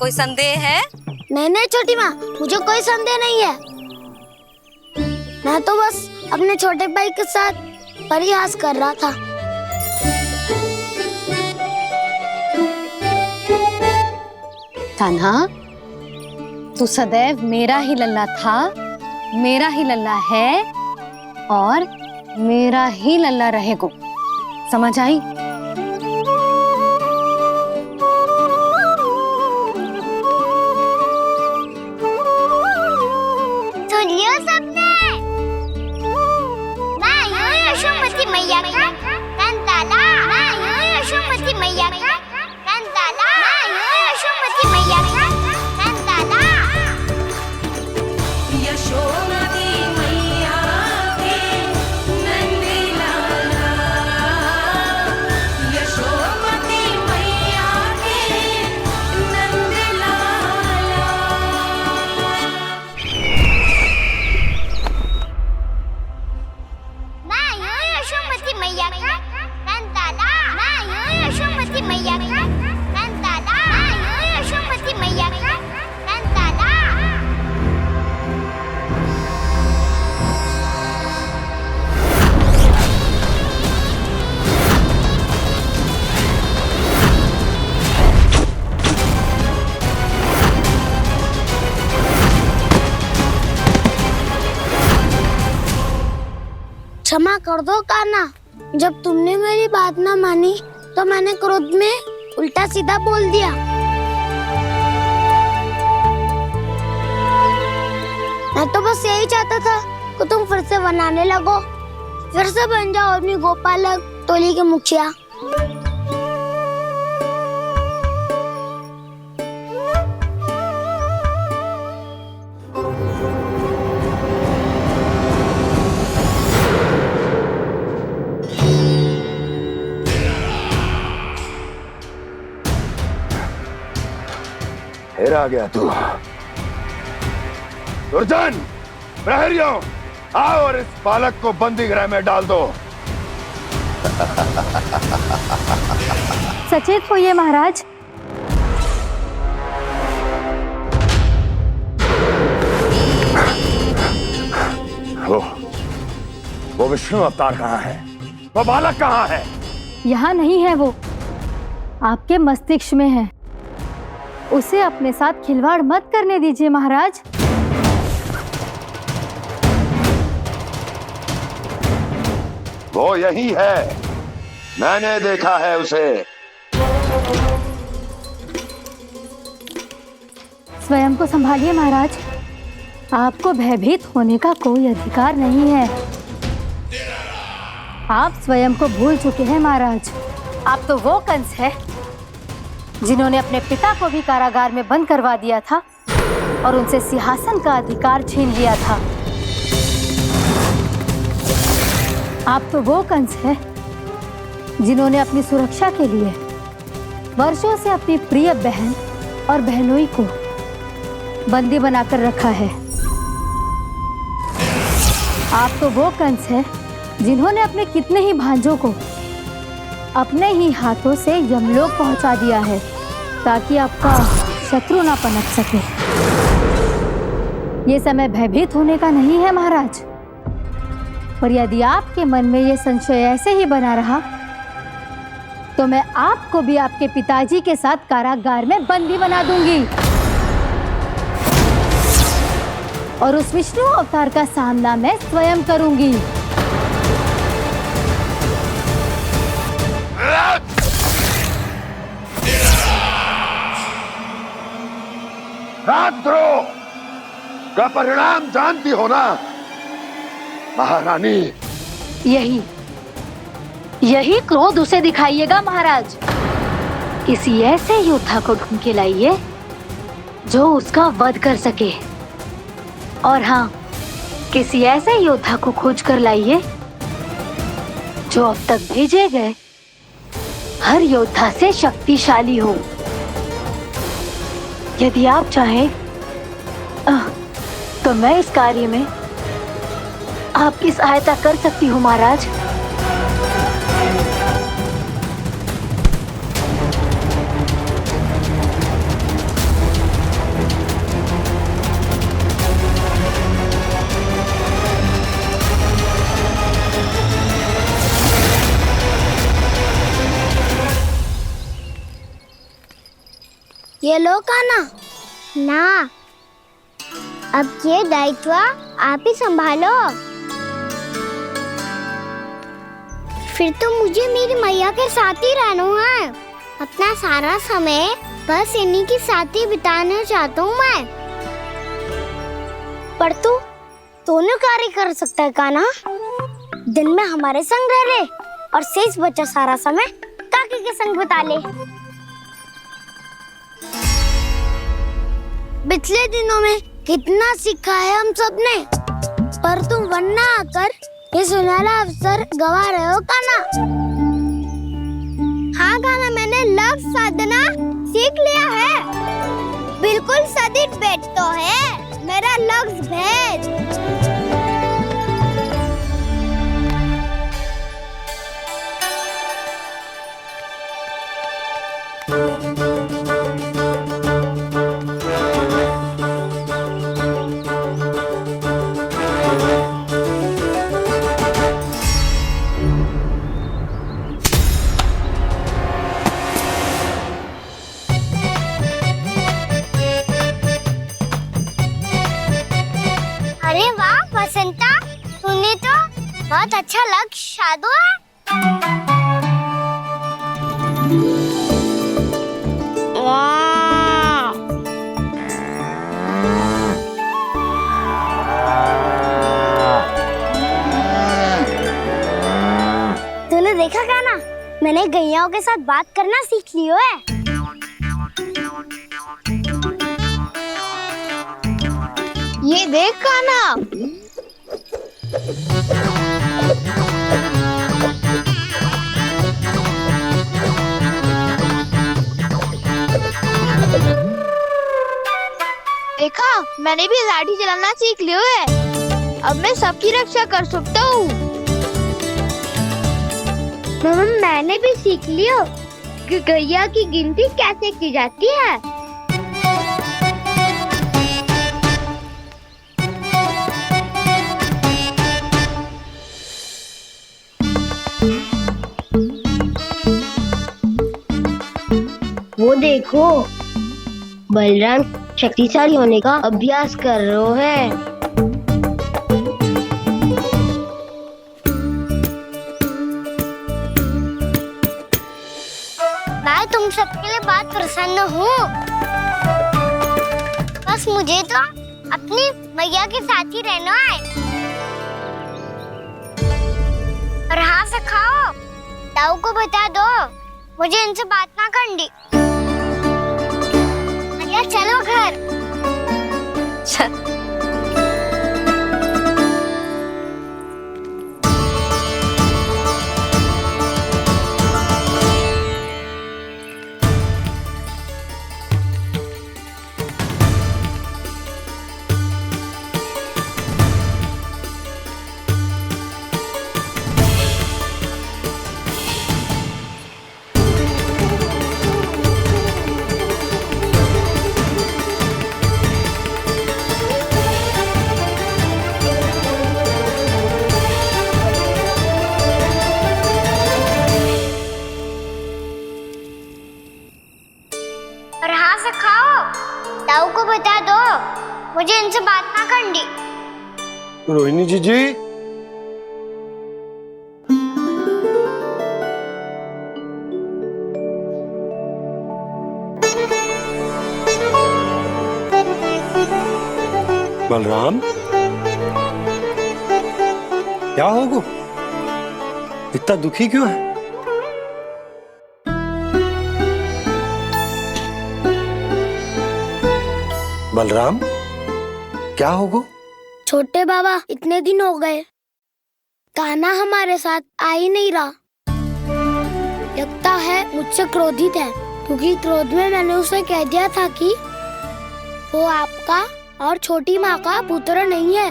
कोई संदेह है? नहीं नहीं छोटी माँ, मुझे कोई संदेह नहीं है। मैं तो बस अपने छोटे भाई के साथ परिहास कर रहा था। कान्हा, तू सदैव मेरा ही लल्ला था, मेरा ही लल्ला है और मेरा ही लल्ला रहेगा। समझ आई? सुन लियो सबने, मैं हूँ यशोमती मैया का कंताला, मैं हूँ यशोमती मैया का कंताला, मैं हूँ यशोमती मैया का कंताला। यशोमती मैया के नंदी लाला, यशोमती मैया के नंदी लाला। मैं हूँ यशोमती मैया का कंताला, मैं हूँ यशोमती मैया का कंताला, मैं हूँ यशोमती मैया का कंताला। क्षमा कर दो कान्हा, जब तुमने मेरी बात ना मानी तो मैंने क्रोध में उल्टा सीधा बोल दिया। मैं तो बस यही चाहता था कि तुम फिर से बनाने लगो, फिर से बन जाओ अपनी गोपालक टोली के मुखिया। फिर आ गया तू। दुर्जन, प्रहरियों, आओ और इस बालक को बंदी गृह में डाल दो। सचेत होइए महाराज। वो विष्णु अवतार कहाँ है? वो बालक कहाँ है? यहाँ नहीं है वो, आपके मस्तिष्क में है। उसे अपने साथ खिलवाड़ मत करने दीजिए महाराज। वो यही है, मैंने देखा है उसे। स्वयं को संभालिए महाराज, आपको भयभीत होने का कोई अधिकार नहीं है। आप स्वयं को भूल चुके हैं महाराज। आप तो वो कंस है जिन्होंने अपने पिता को भी कारागार में बंद करवा दिया था और उनसे सिंहासन का अधिकार छीन लिया था। आप तो वो कंस है जिन्होंने अपनी सुरक्षा के लिए वर्षों से अपनी प्रिय बहन और बहनोई को बंदी बनाकर रखा है। आप तो वो कंस है जिन्होंने अपने कितने ही भांजों को अपने ही हाथों से यमलोक पहुंचा दिया है ताकि आपका शत्रु ना पनप सके। ये समय भयभीत होने का नहीं है महाराज, पर यदि आपके मन में ये संशय ऐसे ही बना रहा तो मैं आपको भी आपके पिताजी के साथ कारागार में बंदी बना दूंगी और उस विष्णु अवतार का सामना मैं स्वयं करूंगी। राजद्रोह का परिणाम जानती हो ना महारानी? यही क्रोध उसे दिखाइएगा महाराज। किसी ऐसे योद्धा को ढूंढ के लाइए जो उसका वध कर सके, और हाँ, किसी ऐसे योद्धा को खोज कर लाइए जो अब तक भेजे गए हर योद्धा से शक्तिशाली हो। यदि आप चाहें तो मैं इस कार्य में आपकी सहायता कर सकती हूँ महाराज। ये लो कान्हा। ना, अब ये दायित्व आप ही संभालो। फिर तो मुझे मेरी मैया के साथ ही रहना है। अपना सारा समय बस इन्हीं के साथ ही बिताना चाहता हूँ मैं। पर तू दोनों कार्य कर सकता है कान्हा। दिन में हमारे संग रह ले और शेष बचा सारा समय काकी के संग बिता ले। पिछले दिनों में कितना सीखा है हम सब ने, पर तुम वरना आकर ये सुनहरा अवसर गवा रहे हो कान्हा। हाँ कान्हा, मैंने लफ्ज़ साधना सीख लिया है। बिल्कुल सदित भेद तो है मेरा लफ्ज़ भेद। अरे वाह बसंता, तूने तो बहुत अच्छा लक्ष्य साधा है। वाह! तूने देखा कान्हा, मैंने गैयाओं के साथ बात करना सीख लियो है। ये देख कान्हा। देखा, मैंने भी लाठी चलाना सीख लिया है। अब मैं सबकी रक्षा कर सकता हूँ। मैंने भी सीख लियो कि गैया की गिनती कैसे की जाती है। वो देखो, बलराम शक्तिशाली होने का अभ्यास कर रहे हैं। मैं तुम सबके लिए बहुत प्रसन्न हूँ। बस मुझे तो अपनी मैया के साथ ही रहना है। और हाँ से खाओ, ताऊ को बता दो मुझे इनसे बात ना करनी। मैया चलो घर। और हाँ से खाओ, ताऊ को बता दो मुझे इनसे बात ना करनी। रोहिणी जी बलराम, क्या होगा? इतना दुखी क्यों है? बलराम, क्या होगा? छोटे बाबा, इतने दिन हो गए कान्हा हमारे साथ आ ही नहीं रहा। लगता है मुझसे क्रोधित है, क्योंकि क्रोध में मैंने उसे कह दिया था कि वो आपका और छोटी माँ का पुत्र नहीं है।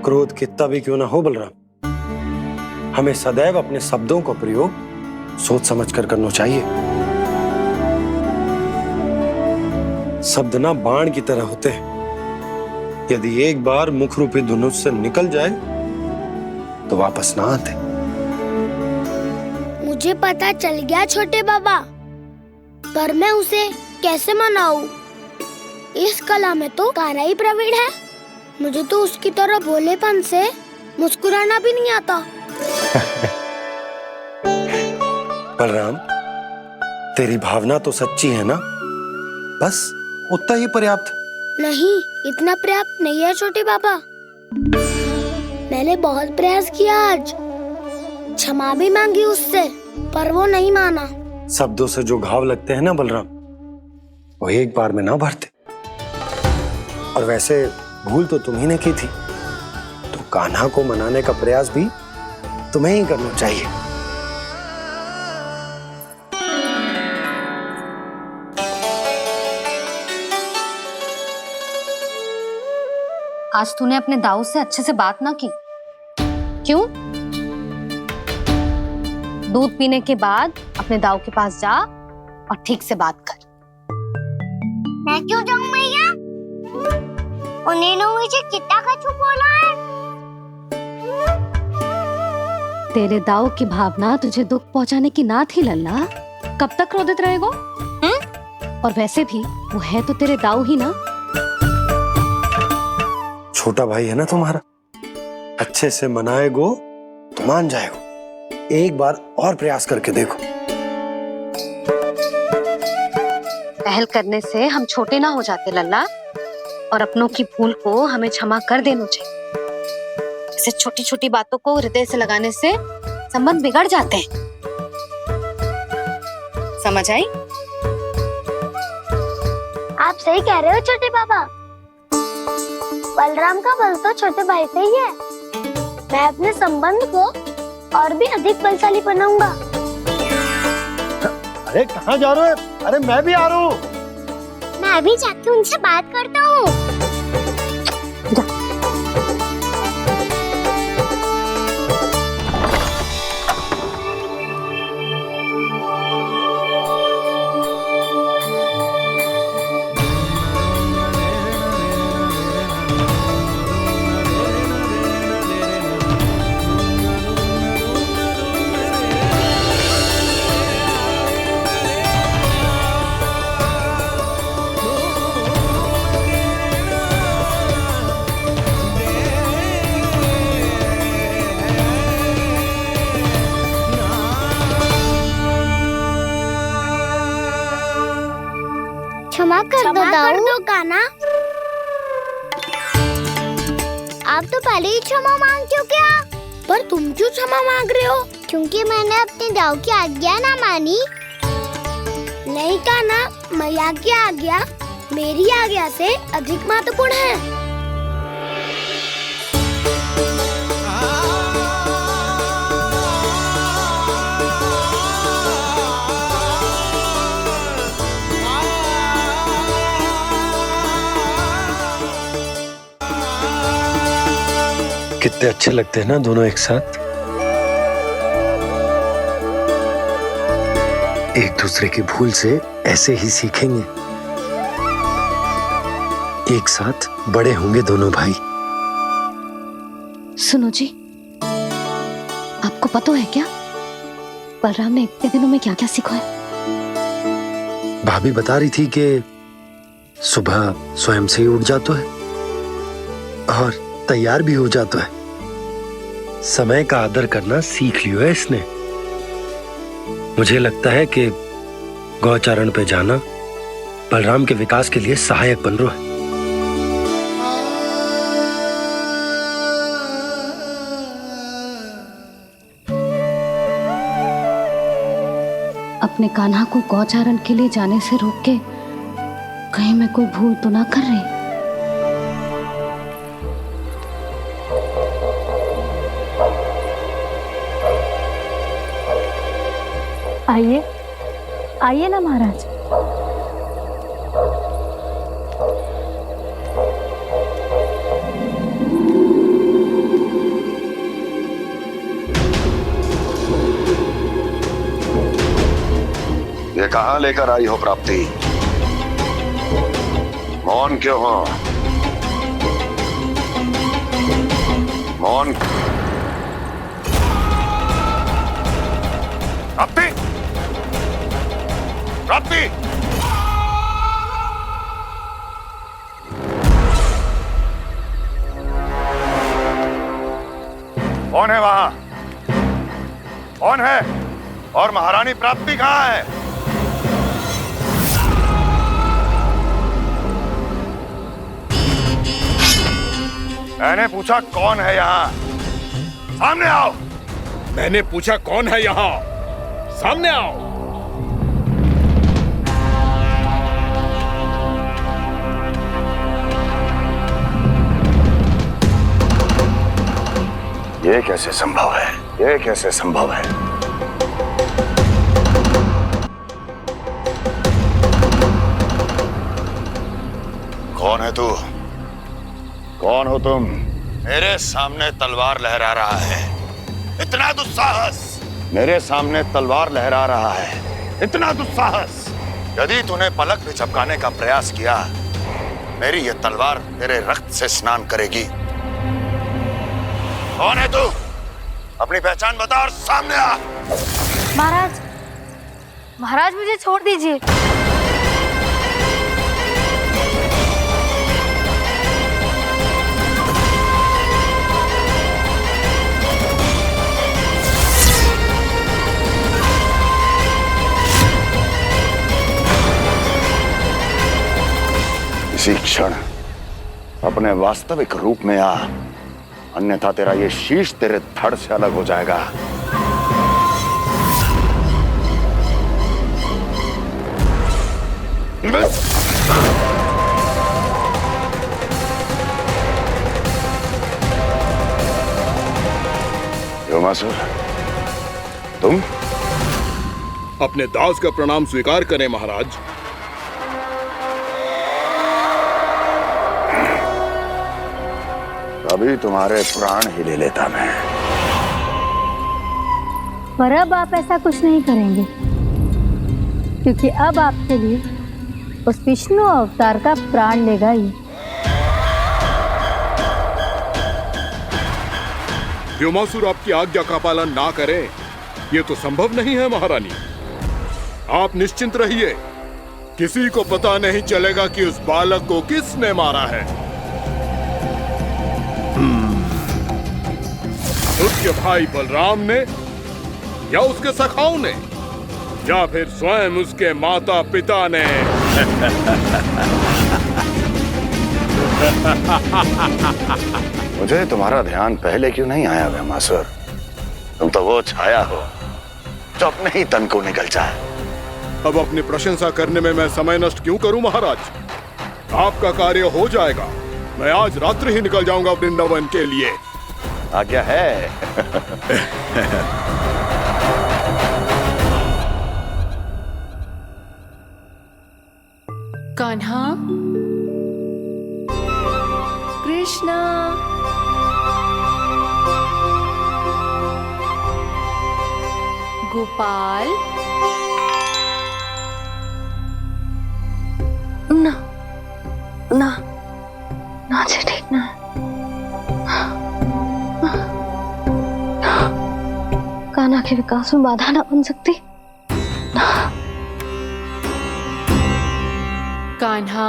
क्रोध कितना भी क्यों ना हो बलराम, हमें सदैव अपने शब्दों का प्रयोग सोच समझकर करना चाहिए। शब्द ना बाण की तरह होते हैं, यदि एक बार मुख रूपी धनुष से निकल जाए तो वापस ना आते। मुझे पता चल गया छोटे बाबा, पर मैं उसे कैसे मनाऊं? इस कला में तो कान्हा ही प्रवीण है। मुझे तो उसकी तरह भोलेपन से मुस्कुराना भी नहीं आता। बलराम, तेरी भावना तो सच्ची है ना? बस उतना ही पर्याप्त। नहीं, इतना पर्याप्त नहीं है छोटे बाबा। मैंने बहुत प्रयास किया आज, क्षमा भी मांगी उससे, पर वो नहीं माना। शब्दों से जो घाव लगते हैं ना बलराम, वो एक बार में ना भरते। और वैसे भूल तो तुम्ही ने की थी, तो कान्हा को मनाने का प्रयास भी तुम्हें ही करना चाहिए। आज तूने अपने दाऊ से अच्छे से बात ना की। क्यों? दूध पीने के बाद अपने दाऊ के पास जा और ठीक से बात कर। मैं क्यों जाऊं मैया? उन्होंने मुझे कितना कछु बोला है। तेरे दाऊ की भावना तुझे दुख पहुंचाने की ना थी लल्ला। कब तक क्रोधित रहेगो? और वैसे भी वो है तो तेरे दाऊ ही ना। छोटा भाई है ना तुम्हारा, अच्छे से मनाएगो तो मान जाएगो। एक बार और प्रयास करके देखो। पहल करने से हम छोटे ना हो जाते लल्ला, और अपनों की भूल को हमें क्षमा कर देना चाहिए। ऐसे छोटी छोटी बातों को हृदय से लगाने से संबंध बिगड़ जाते हैं। समझ आई? आप सही कह रहे हो छोटे बाबा। बलराम का बल तो छोटे भाई से ही है। मैं अपने संबंध को और भी अधिक बलशाली बनाऊंगा। अरे कहाँ जा रहे हो? अरे मैं भी आ रहा हूँ। मैं भी जाके उनसे बात करता हूँ। क्षमा कर दो कान्हा। आप तो पहले ही क्षमा मांगते हो क्या? पर तुम क्यों क्षमा मांग रहे हो? क्योंकि मैंने अपने दाऊ की आज्ञा ना मानी। नहीं कान्हा, मैया की आज्ञा मेरी आज्ञा से अधिक महत्वपूर्ण है। कितने अच्छे लगते हैं ना दोनों एक साथ। एक दूसरे की भूल से ऐसे ही सीखेंगे। एक साथ बड़े होंगे दोनों भाई। सुनो जी, आपको पता है क्या बलराम ने इतने दिनों में क्या क्या सीखा है? भाभी बता रही थी कि सुबह स्वयं से ही उठ जाता है और तैयार भी हो जाता है। समय का आदर करना सीख लियो है इसने। मुझे लगता है कि गौचारण पे जाना बलराम के विकास के लिए सहायक बन रहा है। अपने कान्हा को गौचारण के लिए जाने से रोक के कहीं मैं कोई भूल तो ना कर रही? आइए आइए ना महाराज। ये कहाँ लेकर आई हो प्राप्ति? मौन क्यों हो? मौन। प्राप्ति, प्राप्ति, कौन है वहां? कौन है? और महारानी प्राप्ति कहां है? मैंने पूछा कौन है यहाँ? सामने आओ। मैंने पूछा कौन है यहाँ? सामने आओ। ये कैसे संभव है? ये कैसे संभव है? कौन है तू? कौन हो तुम? मेरे सामने तलवार लहरा रहा है। इतना दुस्साहस! मेरे सामने तलवार लहरा रहा है। इतना दुस्साहस! यदि तूने पलक भी झपकाने का प्रयास किया, मेरी ये तलवार तेरे रक्त से स्नान करेगी। कौन है तू? अपनी पहचान बता और सामने आ। महाराज, महाराज मुझे छोड़ दीजिए। इसी क्षण अपने वास्तविक रूप में आ, अन्यथा तेरा ये शीश तेरे धड़ से अलग हो जाएगा। योमासुर, तुम? अपने दास का प्रणाम स्वीकार करें महाराज। अभी तुम्हारे प्राण ही ले लेता मैं। पर अब आप ऐसा कुछ नहीं करेंगे, क्योंकि अब आपके लिए उस विष्णु अवतार का प्राण लेगा ही। व्योमासुर आपकी आज्ञा का पालन ना करे, ये तो संभव नहीं है महारानी। आप निश्चिंत रहिए, किसी को पता नहीं चलेगा कि उस बालक को किसने मारा है। उसके भाई बलराम ने, या उसके सखाओं ने, या फिर स्वयं उसके माता पिता ने। मुझे तुम्हारा ध्यान पहले क्यों नहीं आया व्योमासुर? तुम तो वो छाया हो जो अपने ही तन को निगल जाए। अब अपनी प्रशंसा करने में मैं समय नष्ट क्यों करूं महाराज? आपका कार्य हो जाएगा। मैं आज रात्रि ही निकल जाऊंगा वृंदावन के लिए। आज्ञा है। कान्हा, कृष्णा, गोपाल। ना ना ना जी, ठीक ना। कान्हा के विकास में बाधा ना बन सकती। कान्हा,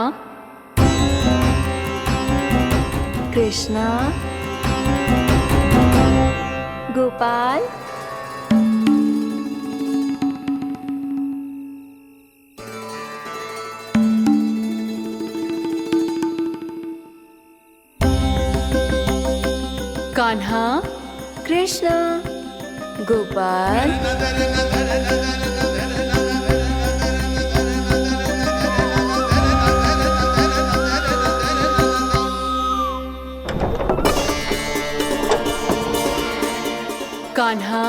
कृष्णा, गोपाल। कान्हा, कृष्णा, गोपाल। कान्हा,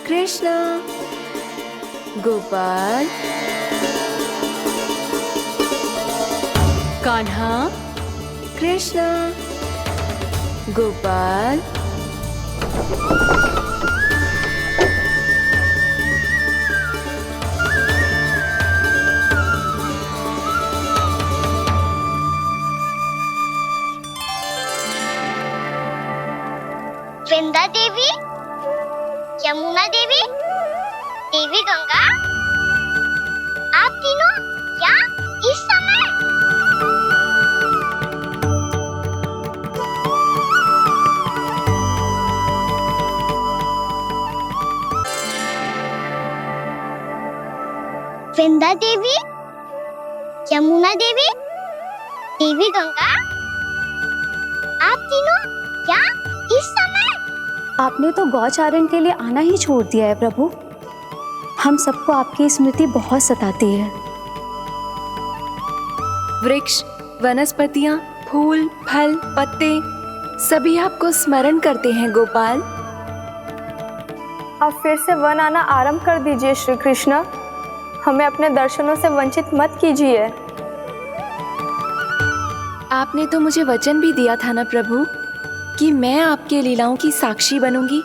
कृष्णा, गोपाल। कान्हा, कृष्णा, गोपाल। वृंदा देवी, यमुना देवी, देवी गंगा, आप तीनों क्या इस समय? वृंदा देवी, यमुना देवी, देवी गंगा, आप तीनों क्या इस समय? आपने तो गौचारण के लिए आना ही छोड़ दिया है प्रभु। हम सबको आपकी स्मृति बहुत सताती है। वृक्ष, वनस्पतियाँ, फूल, फल, पत्ते सभी आपको स्मरण करते हैं गोपाल। अब फिर से वन आना आरंभ कर दीजिए श्री कृष्ण। हमें अपने दर्शनों से वंचित मत कीजिए। आपने तो मुझे वचन भी दिया था ना प्रभु कि मैं आपके लीलाओं की साक्षी बनूंगी।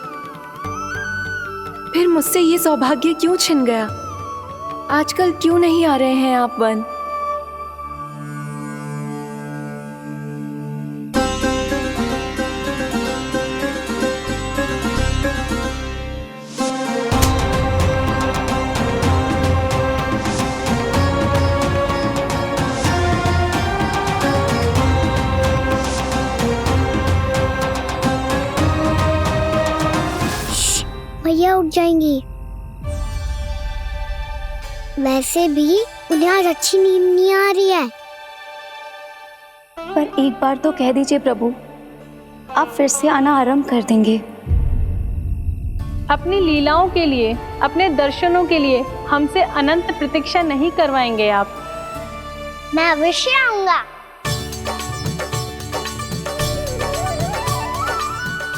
फिर मुझसे ये सौभाग्य क्यों छिन गया? आजकल क्यों नहीं आ रहे हैं आप वन? भैया उठ जाएंगी। वैसे भी उन्हें आज अच्छी नींद नहीं आ रही है। पर एक बार तो कह दीजिए प्रभु, आप फिर से आना आरंभ कर देंगे। अपनी लीलाओं के लिए, अपने दर्शनों के लिए हमसे अनंत प्रतीक्षा नहीं करवाएंगे आप? मैं अवश्य आऊंगा।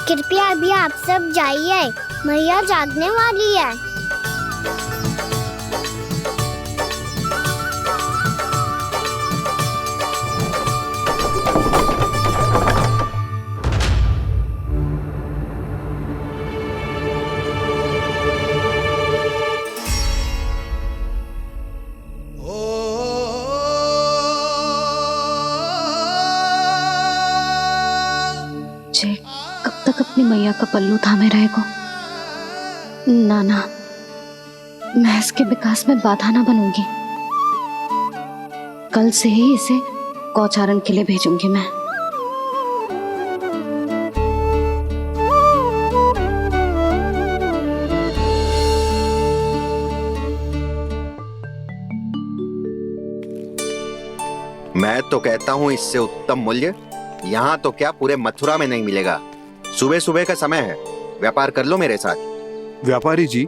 कृपया अभी आप सब जाइए, मैया जागने वाली है। जय कब तक अपनी मैया का पल्लू थामे रहेगा? ना ना, मैं इसके विकास में बाधा ना बनूंगी। कल से ही इसे गौचारण के लिए भेजूंगी मैं। मैं तो कहता हूँ इससे उत्तम मूल्य यहाँ तो क्या पूरे मथुरा में नहीं मिलेगा। सुबह सुबह का समय है, व्यापार कर लो मेरे साथ। व्यापारी जी,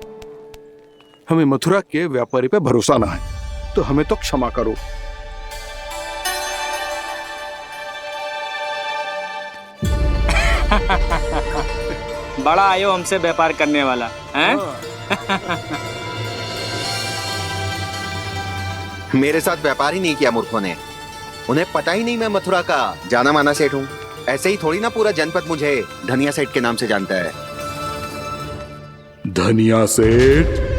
हमें मथुरा के व्यापारी पे भरोसा ना है, तो हमें तो क्षमा करो। बड़ा आयो हमसे व्यापार करने वाला हैं? मेरे साथ व्यापार ही नहीं किया मूर्खों ने। उन्हें पता ही नहीं मैं मथुरा का जाना माना सेठ हूँ। ऐसे ही थोड़ी ना पूरा जनपद मुझे धनिया सेठ के नाम से जानता है। धनिया सेठ?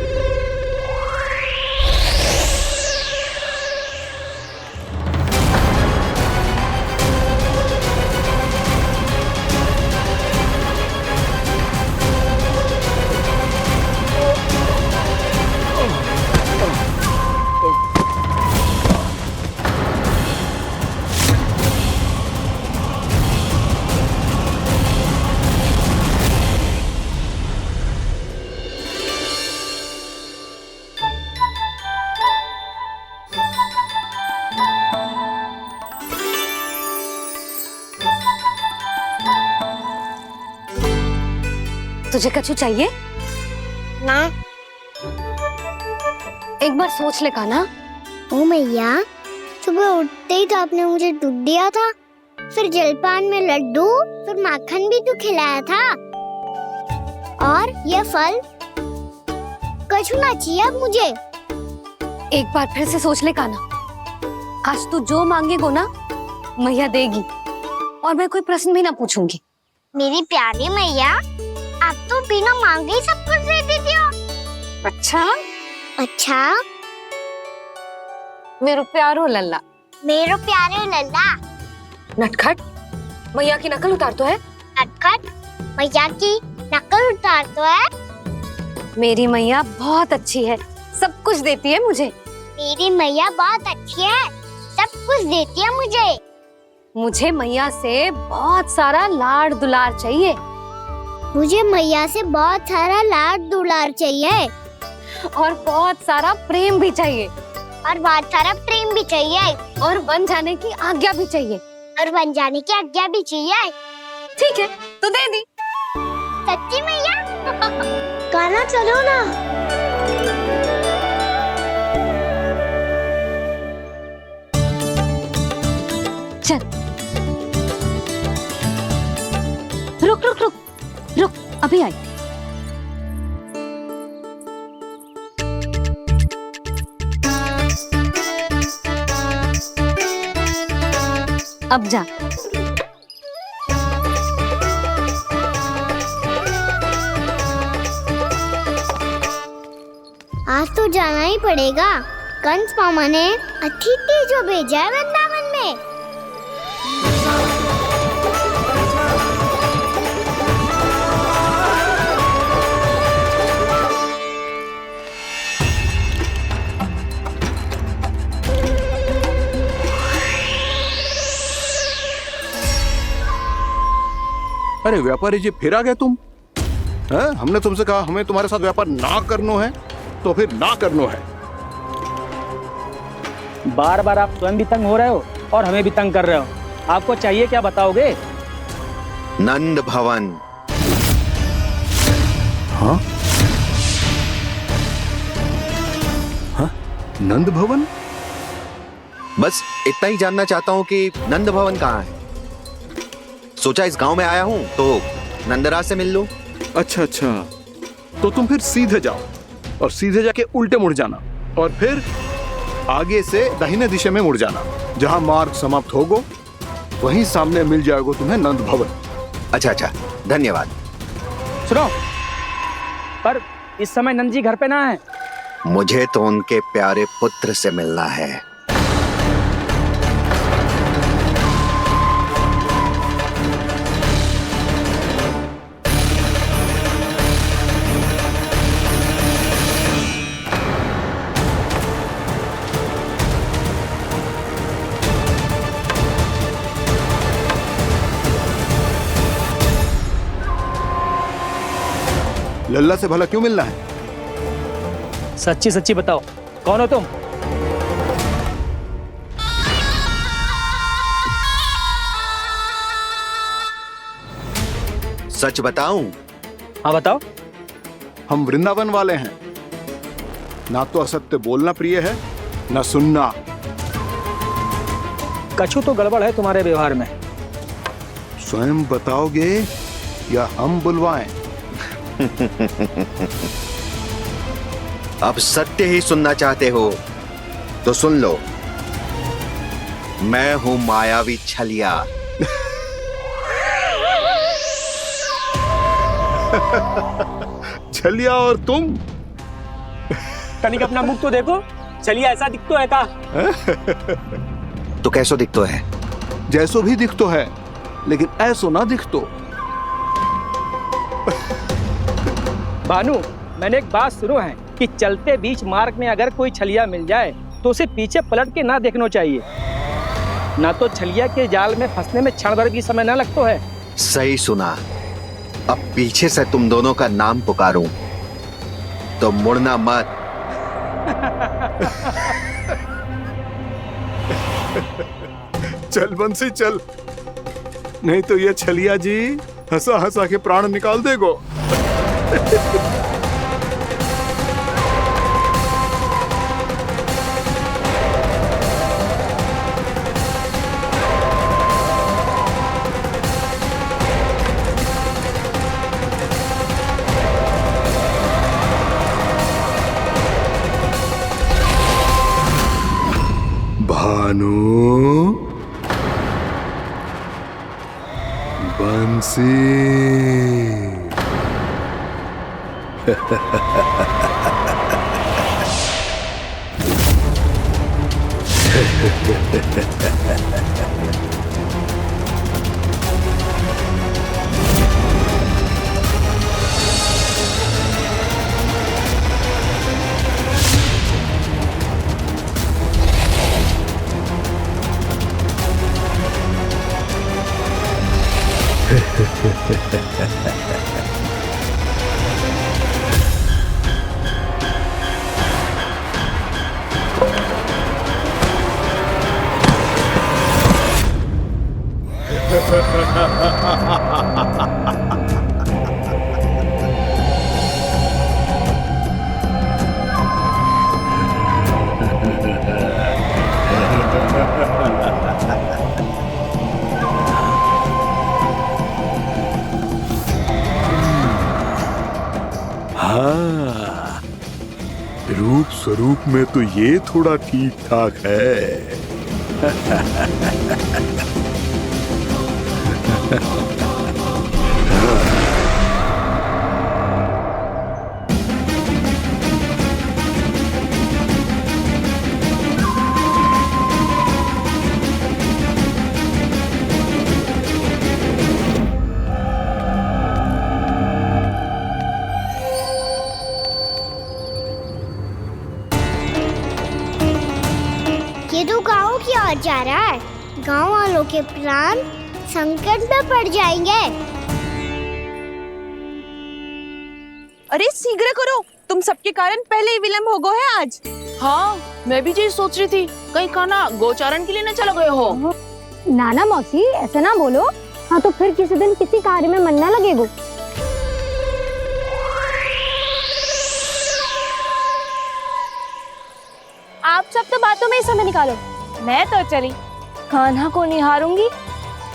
तुझे कछु चाहिए? ना। एक बार सोच ले कान्हा। ओ मैया, सुबह उठते ही तो आपने मुझे दूध दिया था, फिर जलपान में लड्डू, फिर माखन भी तो खिलाया था। और ये फल कछु ना चाहिए अब मुझे। एक बार फिर से सोच ले कान्हा। आज तू जो मांगेगो ना, मैया देगी, और मैं कोई प्रश्न भी ना पूछूंगी। मेरी प्यारी मैया, आप तो बिना मांगे ही सब कुछ दे देती हो। अच्छा अच्छा, मेरो प्यारो लल्ला। मेरो प्यारे लल्ला। नटखट, मैया की नकल उतार तो है। नटखट, मैया की नकल उतार तो है। मेरी मैया बहुत अच्छी है, सब कुछ देती है मुझे। मेरी मैया बहुत अच्छी है, सब कुछ देती है मुझे। मुझे मैया से बहुत सारा लाड दुलार चाहिए। मुझे मैया से बहुत सारा लाड दुलार चाहिए और बहुत सारा प्रेम भी चाहिए। और बहुत सारा प्रेम भी चाहिए। और बन जाने की आज्ञा भी चाहिए। और बन जाने की आज्ञा भी चाहिए। ठीक है, तो दे दी। सच्ची मैया? गाना चलो ना। चल, रुक रुक रुक रुक, अभी आई। अब जा। आज तो जाना ही पड़ेगा। कंस मामा ने अतिथि जो भेजा है वृंदावन में। अरे व्यापारी जी, फिर आ गए तुम? हैं? हमने तुमसे कहा हमें तुम्हारे साथ व्यापार ना करना है, तो फिर ना करना है। बार बार आप स्वयं भी तंग हो रहे हो और हमें भी तंग कर रहे हो। आपको चाहिए क्या बताओगे? नंद भवन। हाँ? हाँ? नंद भवन? बस इतना ही जानना चाहता हूँ कि नंद भवन कहाँ है। सोचा इस गांव में आया हूँ तो नंदराज से मिल लूं। अच्छा अच्छा, तो तुम फिर सीधे जाओ और सीधे जाके उल्टे मुड़ जाना और फिर आगे से दाहिने दिशा में मुड़ जाना। जहाँ मार्ग समाप्त होगा वहीं सामने मिल जाएगा तुम्हें नंद भवन। अच्छा अच्छा, धन्यवाद। सुनो, पर इस समय नंद जी घर पे ना है। मुझे तो उनके प्यारे पुत्र से मिलना है। लल्ला से भला क्यों मिलना है? सच्ची सच्ची बताओ, कौन हो तुम? सच बताऊं? हाँ बताओ। हम वृंदावन वाले हैं। ना तो असत्य बोलना प्रिय है, ना सुनना। कछु तो गड़बड़ है तुम्हारे व्यवहार में। स्वयं बताओगे या हम बुलवाएं? अब सत्य ही सुनना चाहते हो तो सुन लो। मैं हूं मायावी छलिया। छलिया और तुम? तनिक अपना मुख तो देखो, छलिया ऐसा दिखतो है का? तो कैसो दिखतो है? जैसो भी दिखतो है, लेकिन ऐसो ना दिखतो। भानु, मैंने एक बात सुनो है कि चलते बीच मार्ग में अगर कोई छलिया मिल जाए तो उसे पीछे पलट के ना देखना चाहिए। ना तो छलिया के जाल में फंसने में क्षण भर भी समय ना लगता है। सही सुना। अब पीछे से तुम दोनों का नाम पुकारूं तो मुड़ना मत। चल बंसी चल, नहीं तो ये छलिया जी हंसा हंसा के प्राण निकाल देगो। भानु, बंसी। हाँ, रूप स्वरूप में तो ये थोड़ा ठीक ठाक है। ये तो गाँव की ओर जा रहा है। गाँव वालों के प्राण संकट में पड़ जाएंगे। अरे शीघ्र करो, तुम सबके कारण पहले ही विलंब हो गया है आज। हाँ, मैं भी यही सोच रही थी, कहीं खाना गोचारण के लिए न चले गए हो। नाना मौसी ऐसे ना बोलो। हाँ तो फिर किसी दिन किसी कार्य में मन ना लगेगा। आप सब तो बातों में ही समय निकालो। मैं तो चली कान्हा को निहारूंगी,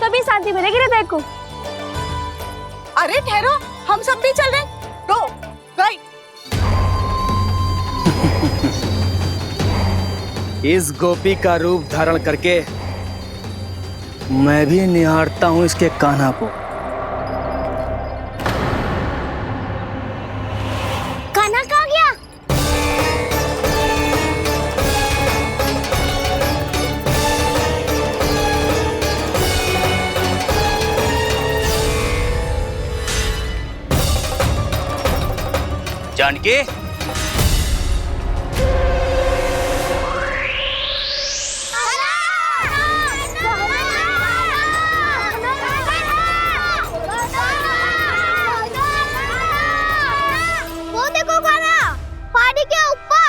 तभी शांति मिलेगी हृदय को। अरे ठहरो, हम सब भी चल रहे। रो, गई। इस गोपी का रूप धारण करके मैं भी निहारता हूँ इसके कान्हा को। कान्हा कहाँ गया? जानकी, वो देखो कान्हा, पहाड़ी के ऊपर।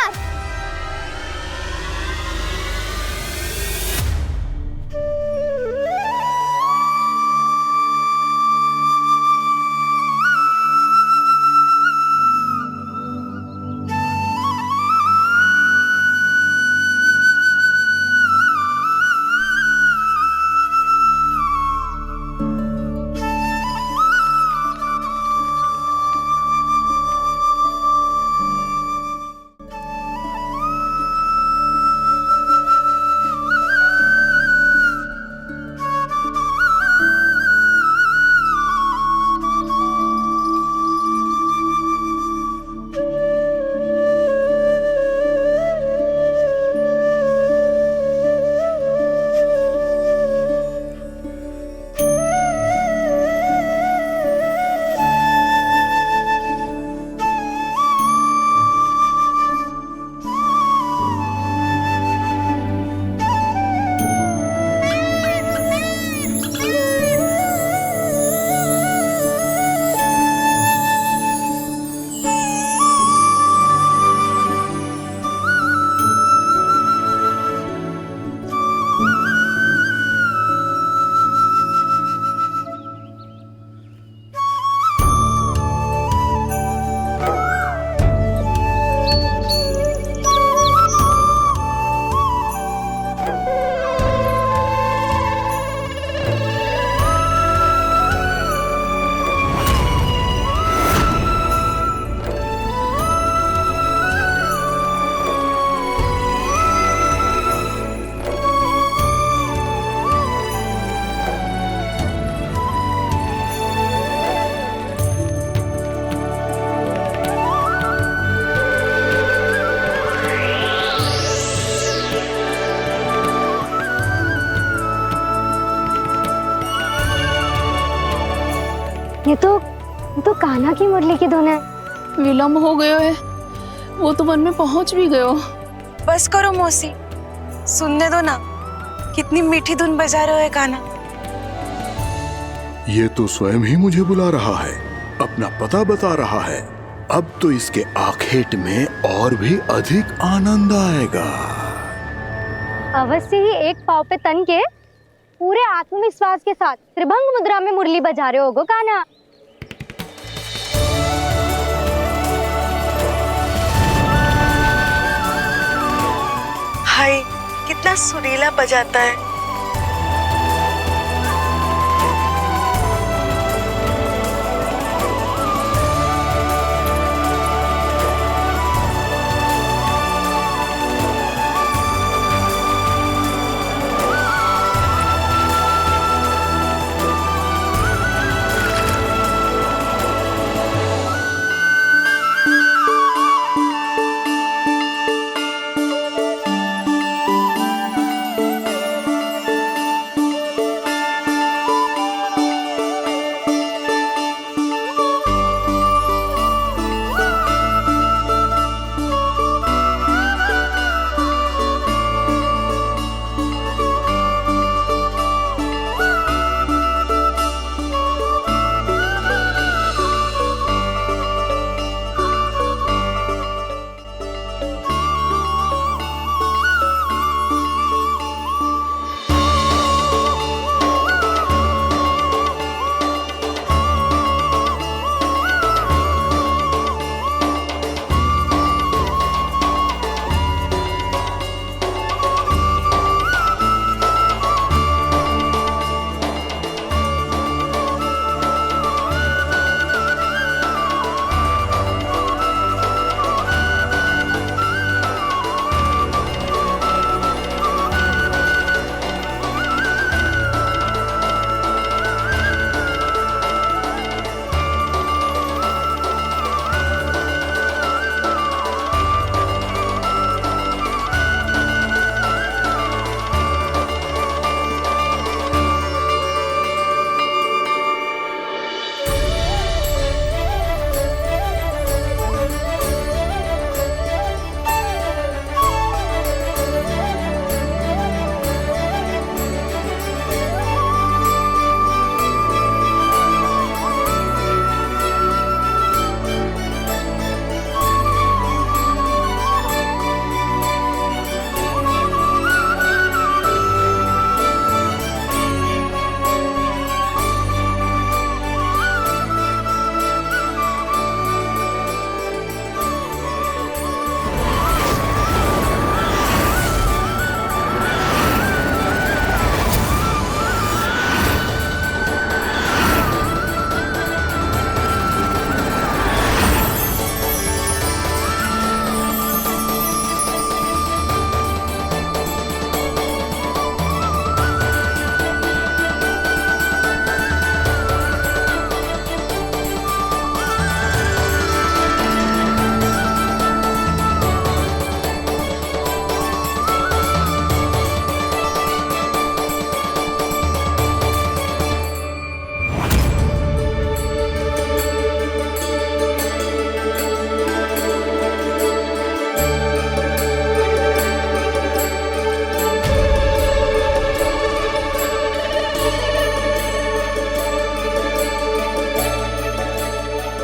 ये तो कान्हा की मुरली की धुन है। विलंब हो गया है, वो तो वन में पहुंच भी गयो। बस करो मौसी, सुनने दो ना, कितनी मीठी धुन बजा रहे हो कान्हा। ये तो स्वयं ही मुझे बुला रहा है, अपना पता बता रहा है। अब तो इसके आखेट में और भी अधिक आनंद आएगा। अवश्य ही एक पाव पे तन के पूरे आत्मविश्वास के साथ त्रिभंग मुद्रा में मुरली बजा रहे होगो कान्हा। हाय, कितना सुरीला बजाता है।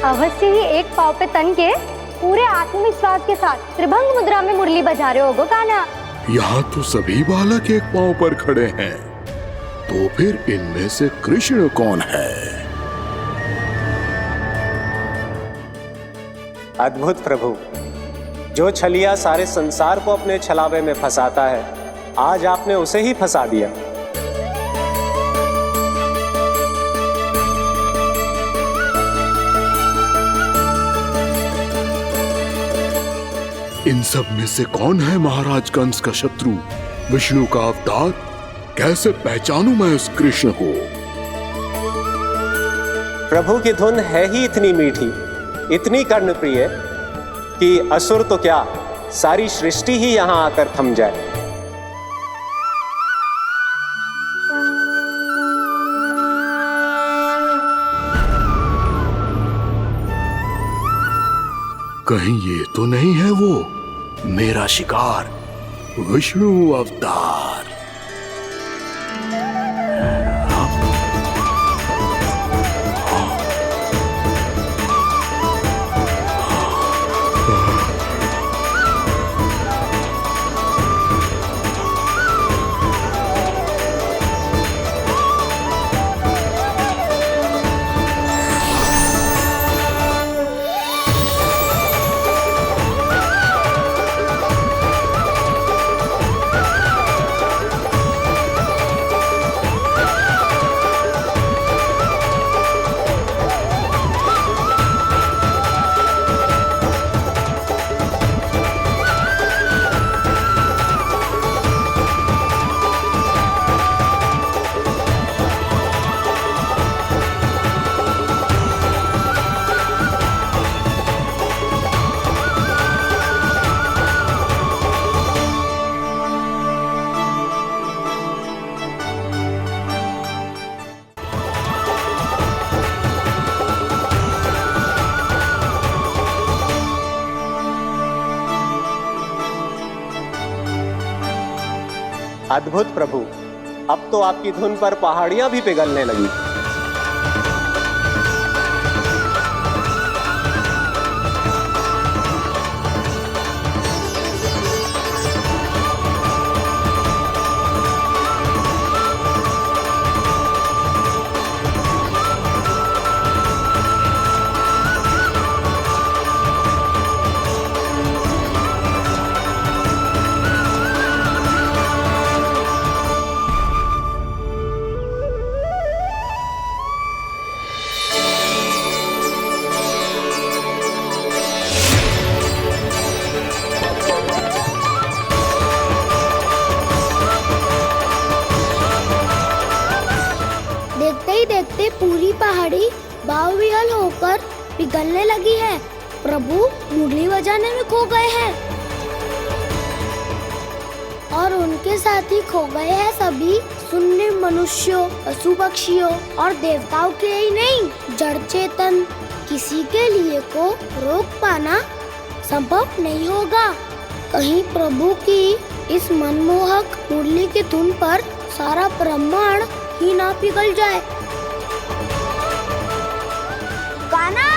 अवश्य ही एक पाव पे तन के पूरे आत्मविश्वास के साथ त्रिभंग मुद्रा में मुरली बजा रहे होगो कान्हा। यहाँ तो सभी बालक एक पांव पर खड़े हैं, तो फिर इनमें से कृष्ण कौन है? अद्भुत प्रभु, जो छलिया सारे संसार को अपने छलावे में फंसाता है, आज आपने उसे ही फंसा दिया। इन सब में से कौन है महाराज कंस का शत्रु, विष्णु का अवतार? कैसे पहचानूं मैं उस कृष्ण को? प्रभु की धुन है ही इतनी मीठी, इतनी कर्णप्रिय कि असुर तो क्या, सारी सृष्टि ही यहाँ आकर थम जाए। कहीं ये तो नहीं है वो मेरा शिकार, विष्णु अवतार? अद्भुत प्रभु, अब तो आपकी धुन पर पहाड़ियां भी पिघलने लगी। देखते ही देखते पूरी पहाड़ी बावविहल होकर पिघलने लगी है। प्रभु मुरली बजाने में खो गए हैं और उनके साथ ही खो गए हैं सभी सुनने मनुष्यों, पशु पक्षियों और देवताओं के ही नहीं, जड़ चेतन किसी के लिए को रोक पाना संभव नहीं होगा। कहीं प्रभु की इस मनमोहक मुरली की धुन पर सारा ब्रह्मांड ही ना पिघल जाए। गाना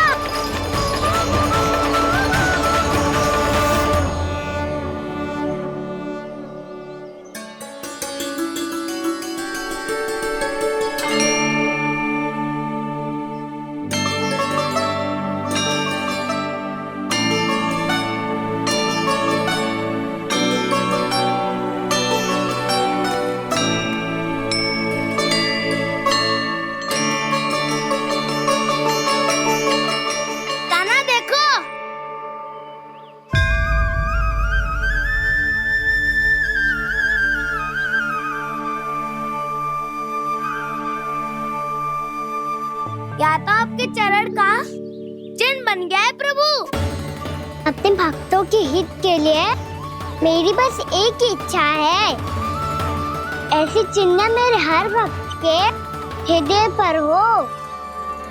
या तो आपके चरण का चिन्ह बन गया है प्रभु। अपने भक्तों के हित के लिए मेरी बस एक ही इच्छा है, ऐसी चिन्ह मेरे हर भक्त के हृदय पर हो।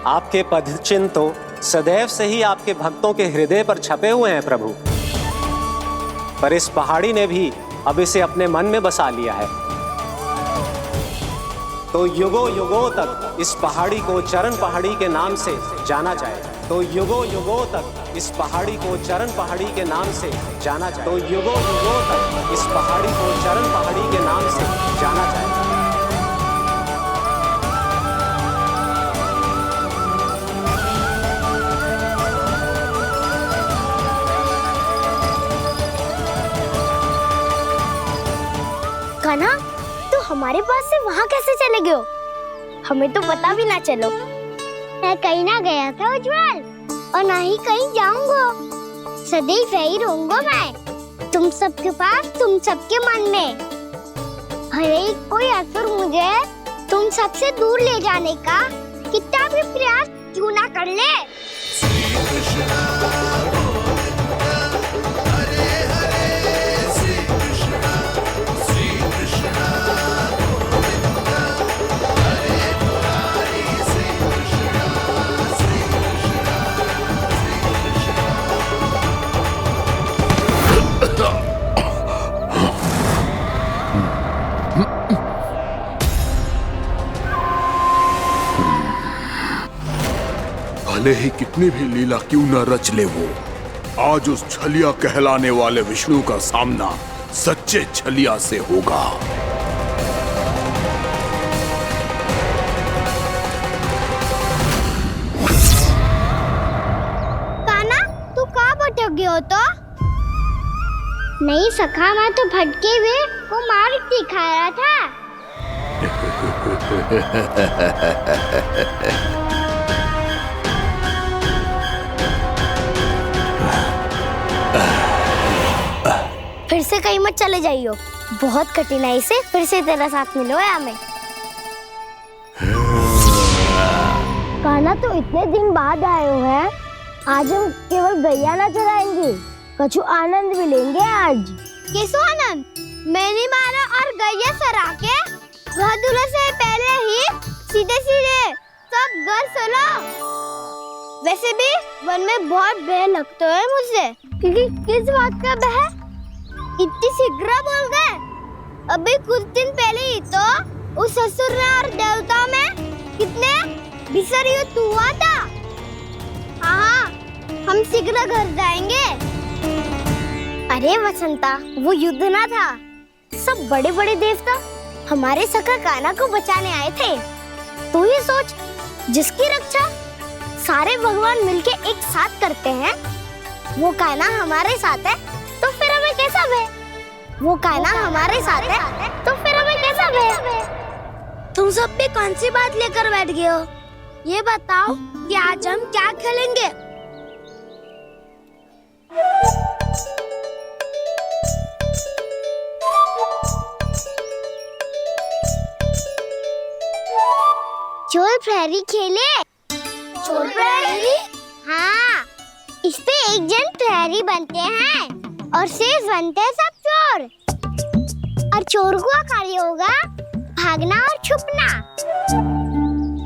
आपके पद चिन्ह तो सदैव से ही आपके भक्तों के हृदय पर छपे हुए हैं प्रभु, पर इस पहाड़ी ने भी अब इसे अपने मन में बसा लिया है। तो युगों युगों तक इस पहाड़ी को चरण पहाड़ी के नाम से जाना जाए। तो युगों युगों तक इस पहाड़ी को चरण पहाड़ी के नाम से जाना जाए। तो युगों युगों तक इस पहाड़ी को चरण पहाड़ी के नाम से जाना जाए। कान्हा, तू हमारे पास से वहाँ कैसे चले गए हो? हमें तो पता भी ना चलो। मैं कहीं ना गया था उज्जवल, और ना ही कहीं जाऊंगा। सदैव यही रहूंगा मैं, तुम सबके पास, तुम सबके मन में। भले ही कोई असुर मुझे तुम सबसे दूर ले जाने का कितना भी प्रयास क्यों ना कर ले। भले ही कितनी भी लीला क्यों न रच ले वो, आज उस छलिया कहलाने वाले विष्णु का सामना सच्चे छलिया से होगा। कान्हा, तू कहाँ भटक गए हो? तो नहीं सखा, मैं तो भटके हुए को मार्ग दिखा रहा था। फिर से कहीं मत चले जाइयो, बहुत कठिनाई से फिर से तेरा साथ मिलो है हमें। कान्हा, तो इतने दिन बाद आए हो हैं, आज हम केवल गैया ना चराएंगे, कछु आनंद भी लेंगे आज। किसो आनंद? मैंने मारा और गैया सरा के वह दूल्हे से पहले ही सीधे सीधे सब घर चलो। वैसे भी वन में बहुत भय लगता है मुझे। क्योंकि किस बात का भय? इतनी शीघ्र बोल गए। अभी कुछ दिन पहले ही तो उस ससुर में और देवता में कितने भीषण युद्ध हुआ था। हाँ, हम शीघ्र घर जाएंगे। अरे वसंता, वो युद्ध ना था, सब बड़े बड़े देवता हमारे सखा कान्हा को बचाने आए थे। तू ही सोच, जिसकी रक्षा सारे भगवान मिलके एक साथ करते हैं, वो कान्हा हमारे साथ है तो फिर हमें कैसा भय? वो कान्हा हमारे साथ है तो फिर हमें कैसा भय? तुम सब भी कौन सी बात लेकर बैठ गए हो? ये बताओ कि आज हम क्या खेलेंगे? चोर प्रहरी खेले? चोर प्रहरी? हाँ, इस पे एक जन प्रहरी बनते हैं और शेष बनते हैं सब चोर। और चोर का कार्य होगा भागना और छुपना,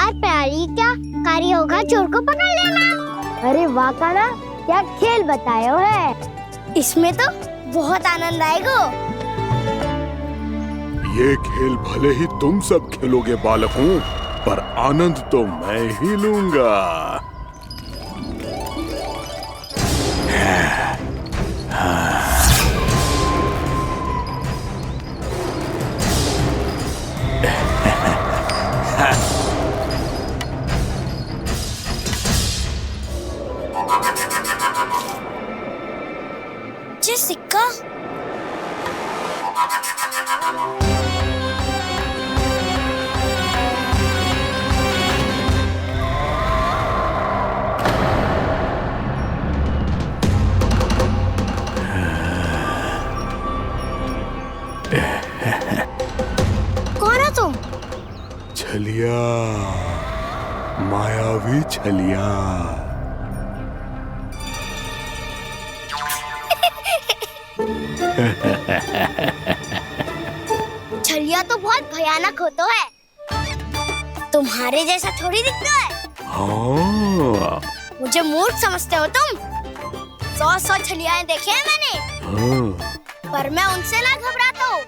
और प्रहरी का कार्य होगा चोर को पकड़ लेना। अरे वाह कान्हा, क्या खेल बताया है। इसमें तो बहुत आनंद आएगा। ये खेल भले ही तुम सब खेलोगे बालकों, पर आनंद तो मैं ही लूंगा। ये सिक्का कौन हो तुम? छलिया, मायावी छलिया। छलिया तो बहुत भयानक होता है, तुम्हारे जैसा थोड़ी दिखता है। हाँ। मुझे मूर्ख समझते हो तुम? 100 छलियाएं देखे हैं मैंने। हाँ। पर मैं उनसे ना घबराता हूँ,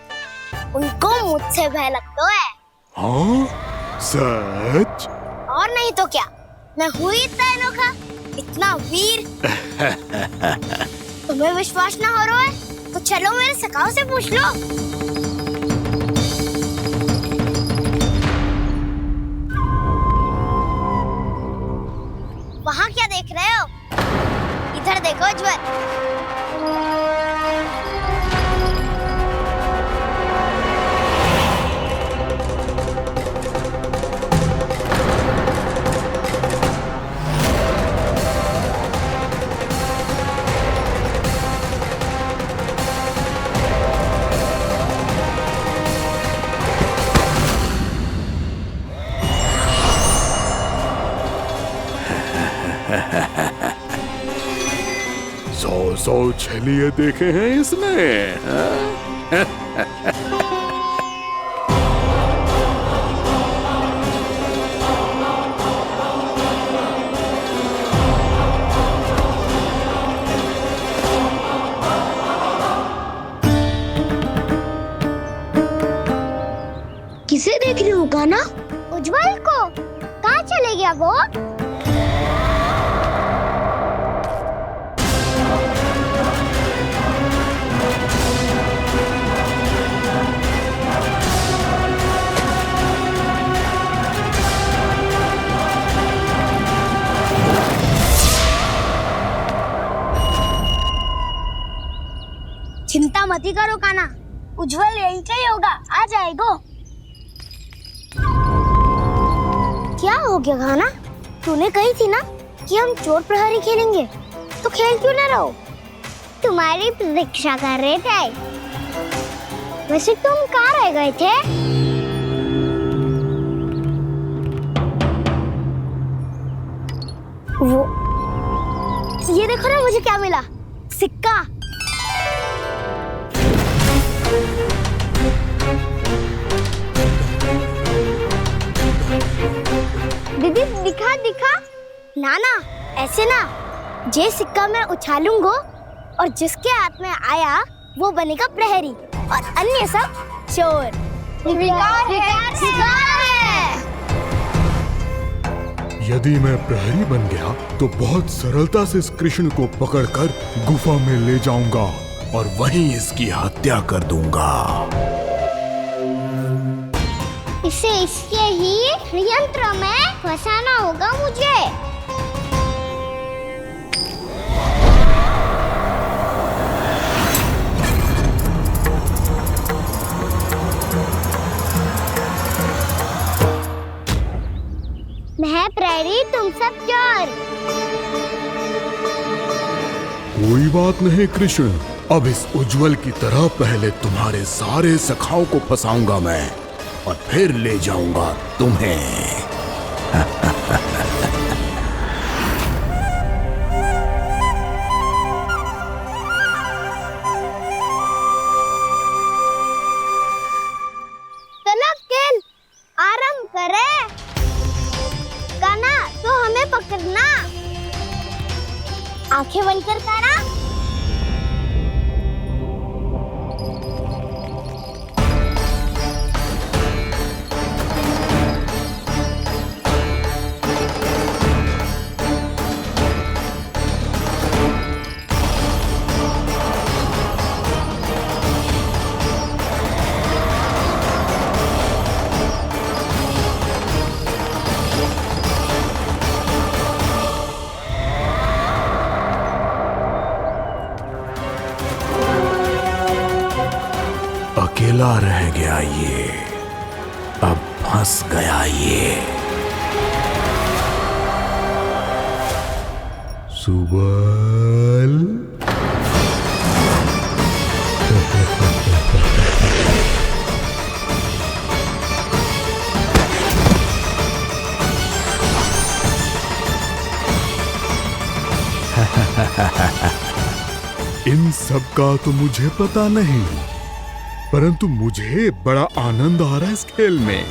उनको मुझसे भय लगता है। हाँ? सच? और नहीं तो क्या, मैं हूँ इतना अनोखा, इतना वीर। तुम्हें विश्वास ना हो रहा है तो चलो मेरे सखाओं से पूछ लो। वहाँ क्या देख रहे हो? इधर देखो उज्जवल। सौ छलिए देखे हैं इसने। किसे देख रही हो कान्हा? उज्जवल को। कहाँ चले गया वो? चिंता मत करो कान्हा, उज्जवल यहीं से ही होगा, आ जाएगा। क्या हो गया कान्हा? तूने कही थी ना कि हम चोर प्रहरी खेलेंगे, तो खेल क्यों ना रहो? तुम्हारी प्रतीक्षा कर रहे थे। वैसे तुम कहाँ रह गए थे? वो ये देखो ना, मुझे क्या मिला? सिक्का। दीदी दिखा दिखा। ना ना, ऐसे ना, जे सिक्का मैं उछालूंगा और जिसके हाथ में आया वो बनेगा प्रहरी और अन्य सब चोर। स्वीकार है, स्वीकार है। यदि मैं प्रहरी बन गया तो बहुत सरलता से इस कृष्ण को पकड़कर गुफा में ले जाऊंगा और वहीं इसकी हत्या कर दूंगा। इसे इसके ही यंत्र में फंसाना होगा मुझे। मैं प्रहरी, तुम सब चोर। कोई बात नहीं कृष्ण, अब इस उज्जवल की तरह पहले तुम्हारे सारे सखाओं को फंसाऊंगा मैं और फिर ले जाऊंगा तुम्हें। तलकिन, आराम करे। कान्हा, तो हमें पकड़ना। आंखें बंद कर कान्हा। अकेला रह गया ये, अब फंस गया ये। सुबल। इन सब का तो मुझे पता नहीं, परंतु मुझे बड़ा आनंद आ रहा है इस खेल में।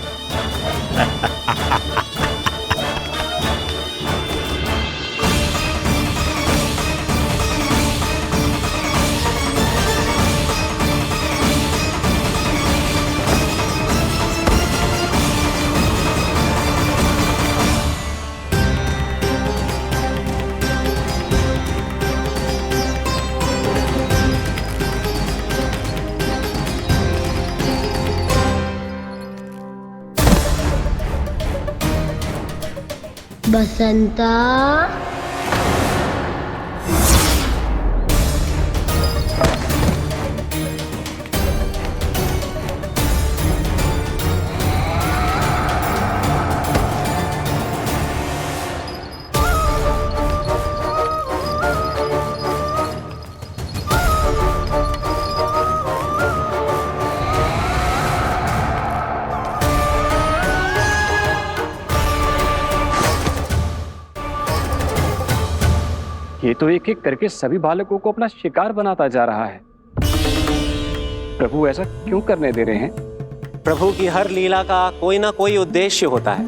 बसंता, ये तो एक एक करके सभी बालकों को अपना शिकार बनाता जा रहा है। प्रभु ऐसा क्यों करने दे रहे हैं? प्रभु की हर लीला का कोई ना कोई उद्देश्य होता है।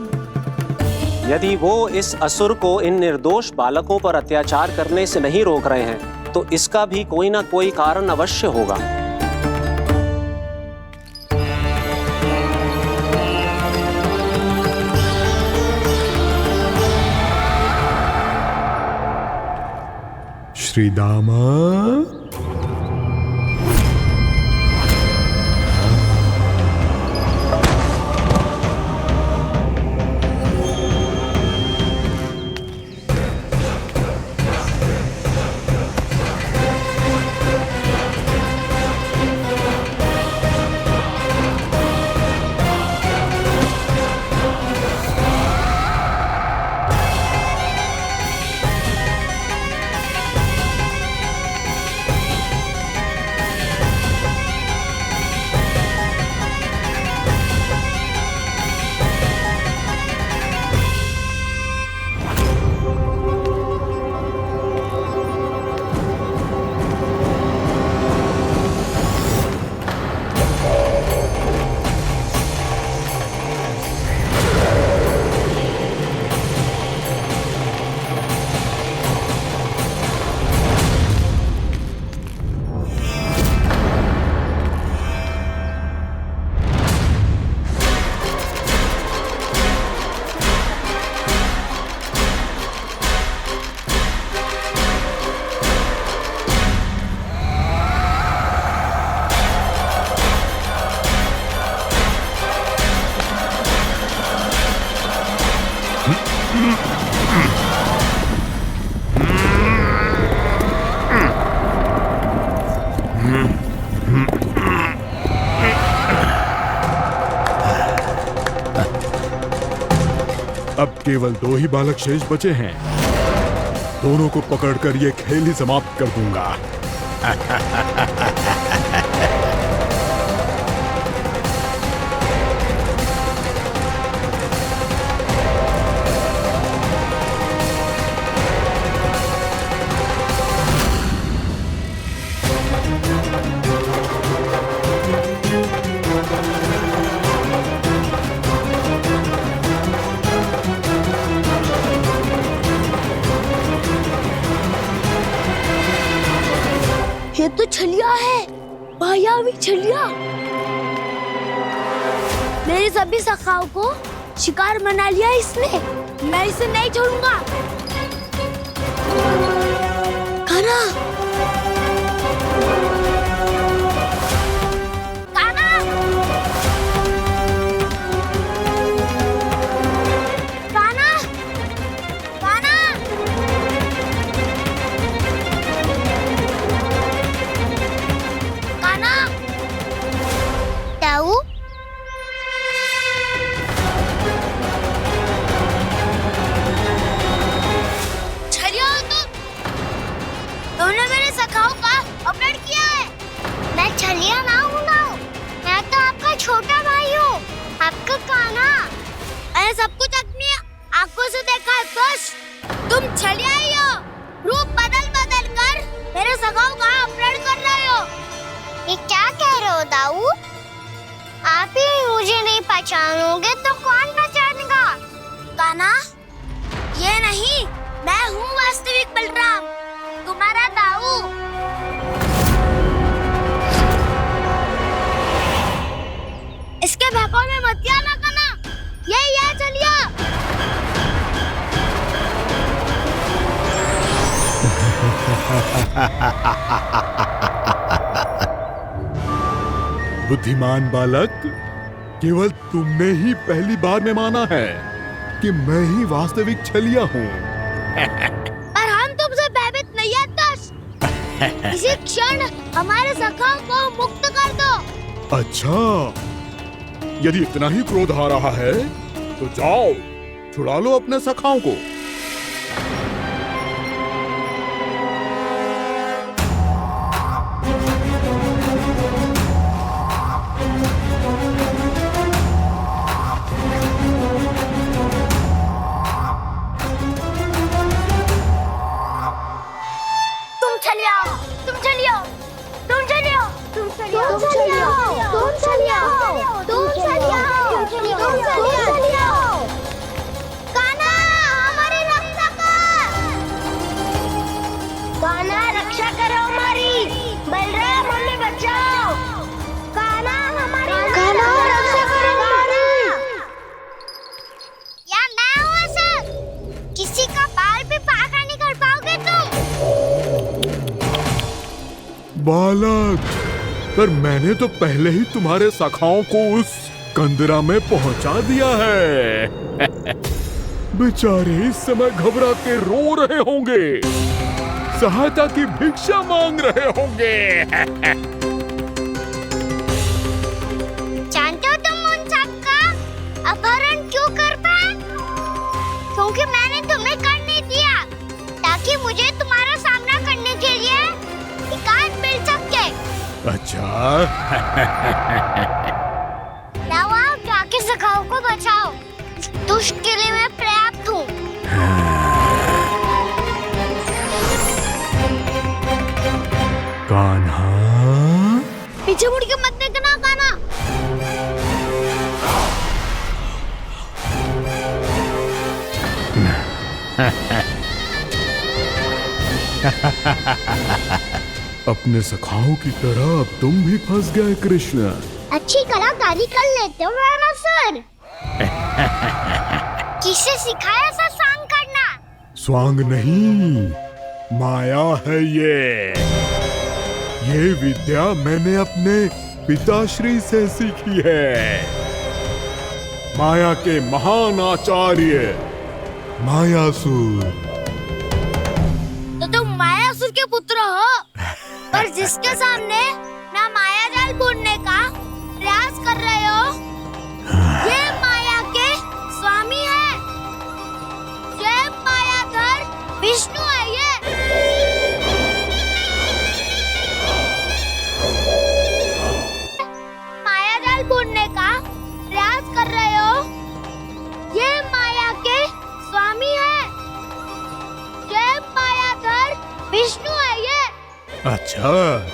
यदि वो इस असुर को इन निर्दोष बालकों पर अत्याचार करने से नहीं रोक रहे हैं तो इसका भी कोई ना कोई कारण अवश्य होगा। श्री दामा, केवल 2 ही बालक शेष बचे हैं। दोनों को पकड़कर ये खेल ही समाप्त कर दूंगा। ये तो छलिया है, मायावी छलिया। मेरे सभी सखाओं को शिकार बना लिया इसने। मैं इसे नहीं छोड़ूंगा। कान्हा, कान्हा, कान्हा, कान्हा। कान्हा, ताऊ, छलिया हो तुम। तुमने मेरे सखाओं का अपहरण किया है। मैं छलिया ना हूँ ना, मैं तो आपका छोटा भाई हूँ, आपका कान्हा। मैंने सब कुछ अपनी आंखों से देखा है। बस तुम छलिया ही हो। रूप बदल बदल कर मेरे सखाओं का अपहरण कर रहे हो। ये क्या कह रहे हो दाऊ? आप ही मुझे नहीं पहचानोगे तो कौन पहचानेगा? कान्हा, ये नहीं, मैं हूँ वास्तविक बलराम, तुम्हारा दाऊ। इसके बहकावे में मत आना कान्हा, यही है छलिया। बुद्धिमान बालक, केवल तुमने ही पहली बार में माना है कि मैं ही वास्तविक छलिया हूँ। पर हम तुमसे भयभीत नहीं है दस। इसी क्षण हमारे सखाओं को मुक्त कर दो। अच्छा, यदि इतना ही क्रोध आ रहा है तो जाओ, छुड़ा लो अपने सखाओं को। तुम छलिया, तुम छलिया, तुम छलिया, तुम छलिया, तुम छलिया, तुम छलिया, तुम छलिया, तुम छलिया। कान्हा, हमारी रक्षा कर। कान्हा, रक्षा करो हमारी। बलराम, हमें बचाओ। कान्हा, हमारी रक्षा करो हमारी। या मैं हूँ सर, किसी का बाल भी पाका नहीं कर पाओगे तुम। बालक, पर मैंने तो पहले ही तुम्हारे सखाओं को उस कंदरा में पहुंचा दिया है। बेचारे इस समय घबरा के रो रहे होंगे, सहायता की भिक्षा मांग रहे होंगे। जानते हो तुम उन सबका अपहरण क्यों कर पाए? क्योंकि मैंने तुम्हें कर नहीं दिया, ताकि मुझे तुम्हारा सामना करने के लिए एकांत मिल सके। अच्छा। जाओ, जाके सखाओं को बचाओ। इस दुष्ट के लिए मैं पर्याप्त हूँ। कान्हा, पीछे मुड़ के मत देखना कान्हा। अपने सखाओं की तरह अब तुम भी फंस गए कृष्ण। अच्छी कलाकारी कर लेते हो ना सर। किससे सिखाया ऐसा स्वांग करना? स्वांग नहीं, माया है ये विद्या मैंने अपने पिताश्री से सीखी है। माया के महान आचार्य मायासुर। तो तुम मायासुर के पुत्र हो, पर जिसके सामने मैं माया जाल बुनने का प्रयास कर रहे हो, ये माया के स्वामी है। डर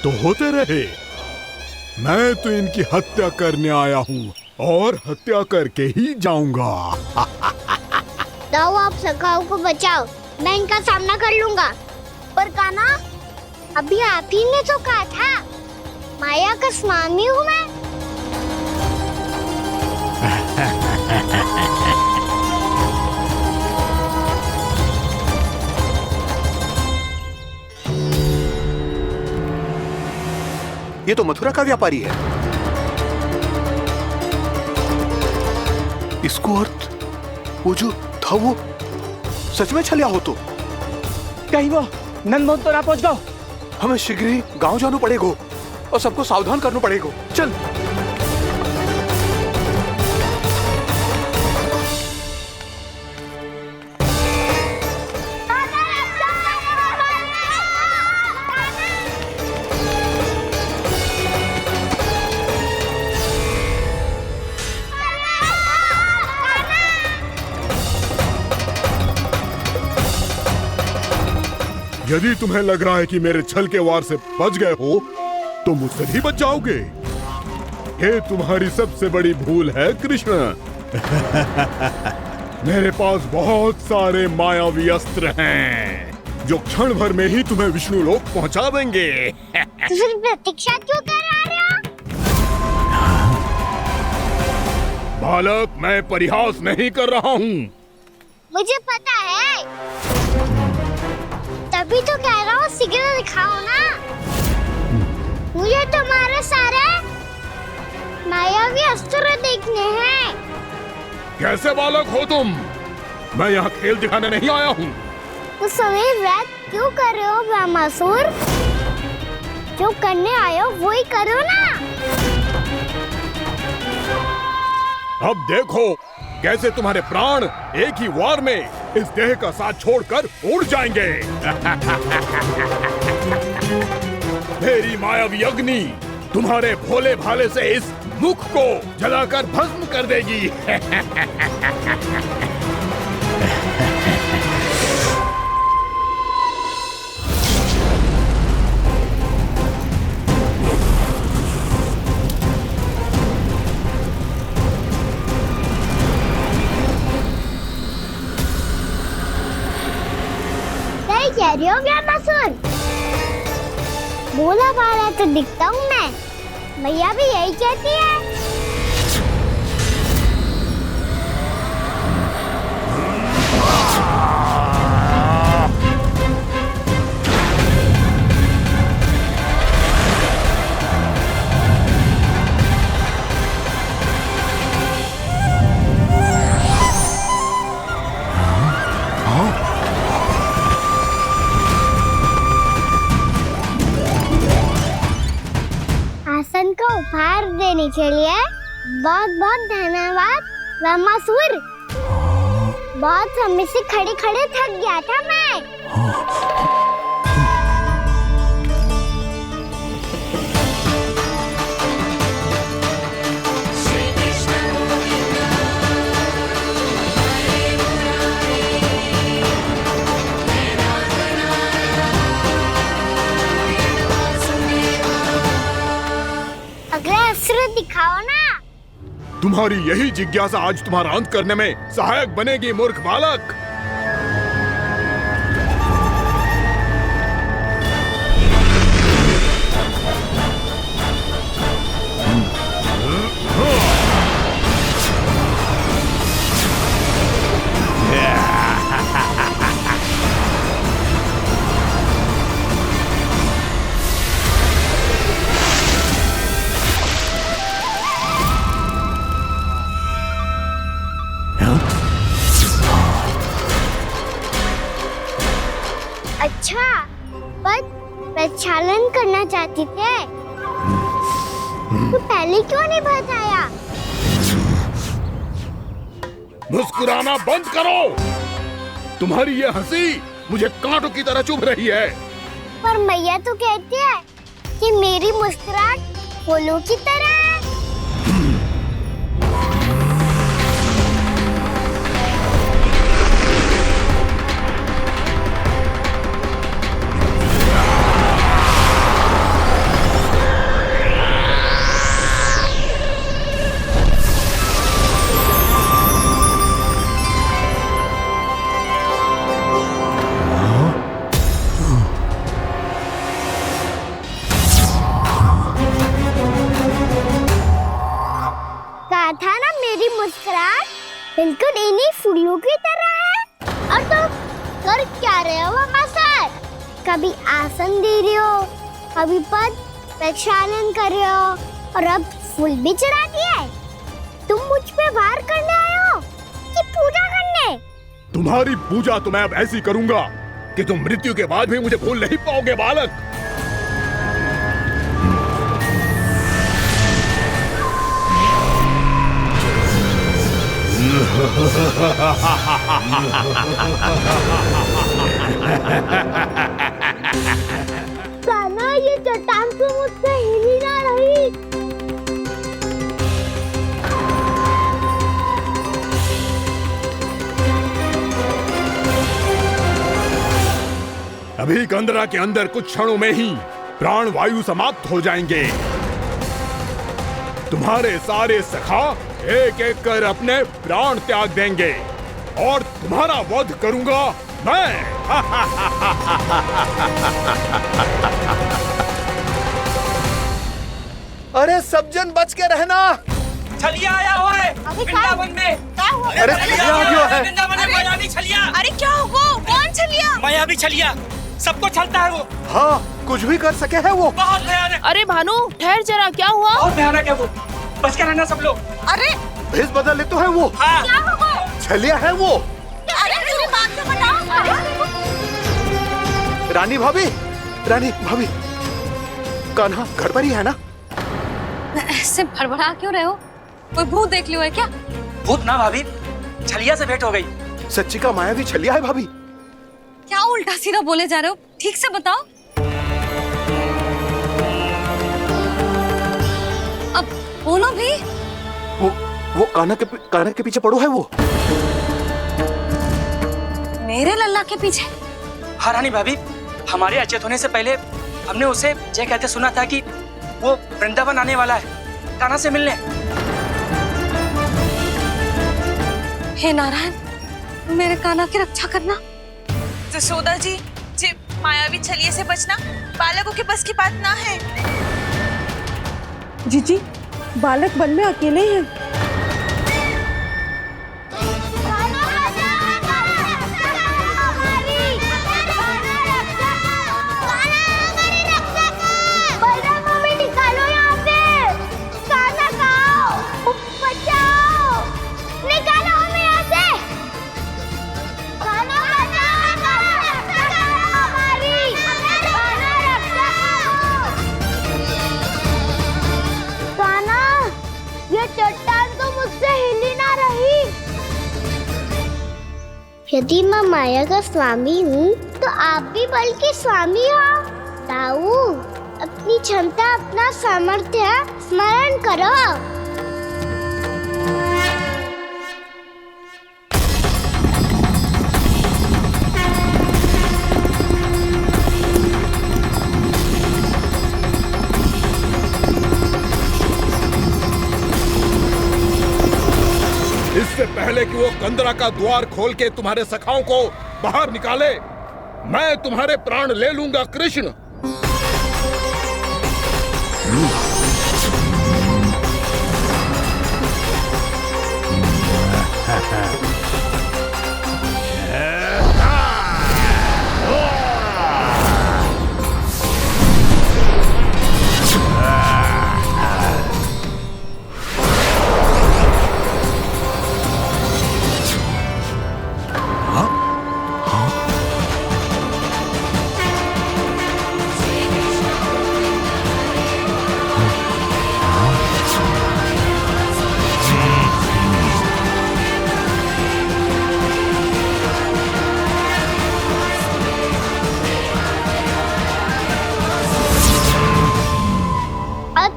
तो होते रहे। मैं तो इनकी हत्या करने आया हूँ और हत्या करके ही जाऊंगा। दाओ आप सखाओ को बचाओ, मैं इनका सामना कर लूंगा। पर कान्हा, अभी आप ही ने तो कहा था माया का स्वामी हूँ मैं। ये तो मथुरा का व्यापारी है। इसको अर्थ वो जो था वो सच में छलिया हो तो कहीं वो नंदमोहन तो ना पहुंच गो। हमें शीघ्र ही गांव जाना पड़ेगा और सबको सावधान करना पड़ेगा। चल। यदि तुम्हें लग रहा है कि मेरे छल के वार से बच गए हो तो मुझसे भी बच जाओगे। ये तुम्हारी सबसे बड़ी भूल है कृष्ण। मेरे पास बहुत सारे मायावी अस्त्र हैं जो क्षण भर में ही तुम्हें विष्णु लोक पहुंचा देंगे। तो फिर प्रतीक्षा क्यों कर रहे हो? बालक, मैं परिहास नहीं कर रहा हूँ। मुझे पता है, तभी तो कह रहा हूँ शीघ्र दिखाओ ना। मुझे तुम्हारे सारे मायावी अस्त्र देखने हैं। कैसे बालक हो तुम? मैं यहाँ खेल दिखाने नहीं आया हूँ। उस समय व्रत क्यों कर रहे हो ब्रह्मासुर? जो करने आए हो वो ही करो ना। अब देखो कैसे तुम्हारे प्राण एक ही वार में इस देह का साथ छोड़कर उड़ जाएंगे। मेरी मायावी अग्नि तुम्हारे भोले भाले से इस मुख को जलाकर भस्म कर देगी। कह रही हो ब्रह्मासुर? भोला भाला तो दिखता हूँ मैं। भैया भी यही कहती है। आसन का उपहार देने के लिए बहुत बहुत धन्यवाद ब्रह्मासुर। बहुत समय से खड़े खड़े थक गया था मैं। अगला अस्त्र दिखाओ ना। तुम्हारी यही जिज्ञासा आज तुम्हारा अंत करने में सहायक बनेगी मूर्ख बालक। अच्छा, पर प्रक्षालन करना चाहती थे तो पहले क्यों नहीं बताया? मुस्कुराना बंद करो। तुम्हारी ये हंसी मुझे कांटों की तरह चुभ रही है। पर मैया तो कहती है कि मेरी मुस्कुराहट फूलों की तरह है। कहा था ना मेरी मुस्कुराहट बिल्कुल इन्हीं फूलों की तरह है। और तुम कर क्या रहे हो वहाँ सर? कभी आसन दे रहे हो, कभी पद प्रक्षालन कर रहे हो और अब फूल भी चढ़ा दिए। तुम मुझ पे वार करने आए हो कि पूजा करने? तुम्हारी पूजा तो मैं अब ऐसी करूंगा कि तुम मृत्यु के बाद भी मुझे भूल नहीं पाओगे बालक। कान्हा, ये चट्टान तो मुझसे हिली ना रही। अभी कंदरा के अंदर कुछ क्षणों में ही प्राण वायु समाप्त हो जाएंगे। तुम्हारे सारे सखा एक एक कर अपने प्राण त्याग देंगे और तुम्हारा वध करूंगा मैं। अरे सब जन बच के रहना। छलिया आया हुआ है वृंदावन में। अरे छलिया आ गया है। वृंदावन में मायावी छलिया। अरे क्या हुआ? कौन छलिया? मायावी छलिया, सबको छलता है वो। हाँ, कुछ भी कर सके है वो। बहुत भयानक। अरे भानु ठहर जरा, क्या हुआ? बहुत भयानक है वो, बच के रहना सब लोग। अरे भेष बदल ले तो है वो। हाँ। क्या हुआ? छलिया है वो। अरे मेरी बात तो बताओ। रानी भाभी, रानी भाभी, कान्हा घर पर ही है ना? ऐसे भड़बड़ा क्यों रहे हो? कोई भूत देख लियो है क्या? भूत ना भाभी, छलिया से भेंट हो गई। सच्ची का मायावी छलिया है भाभी। क्या उल्टा सीधा बोले जा रहे हो? ठीक से बताओ। अब बोलो भी। वो कान्हा के पीछे पड़ो है वो। मेरे लल्ला के पीछे? हाँ रानी भाभी, हमारे अचेत होने से पहले हमने उसे ये कहते सुना था कि वो वृंदावन आने वाला है कान्हा से मिलने। हे नारायण, मेरे कान्हा की रक्षा करना। जसोदा जी, मायावी छलिए से बचना बालकों के बस की बात ना है। जीजी, बालक वन में अकेले हैं। यदि मैं माया का स्वामी हूँ तो आप भी बल के स्वामी हो। ताऊ, अपनी क्षमता, अपना सामर्थ्य स्मरण करो। इससे पहले कि वो कंदरा का द्वार खोल के तुम्हारे सखाओं को बाहर निकाले, मैं तुम्हारे प्राण ले लूंगा कृष्ण।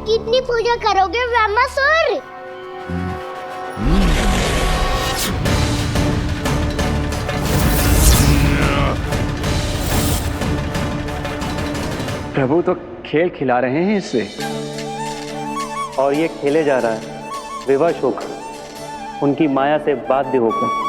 कितनी पूजा करोगे ब्रह्मासुर? प्रभु तो खेल खिला रहे हैं इससे, और ये खेले जा रहा है विवश होकर, उनकी माया से बाध्य होकर।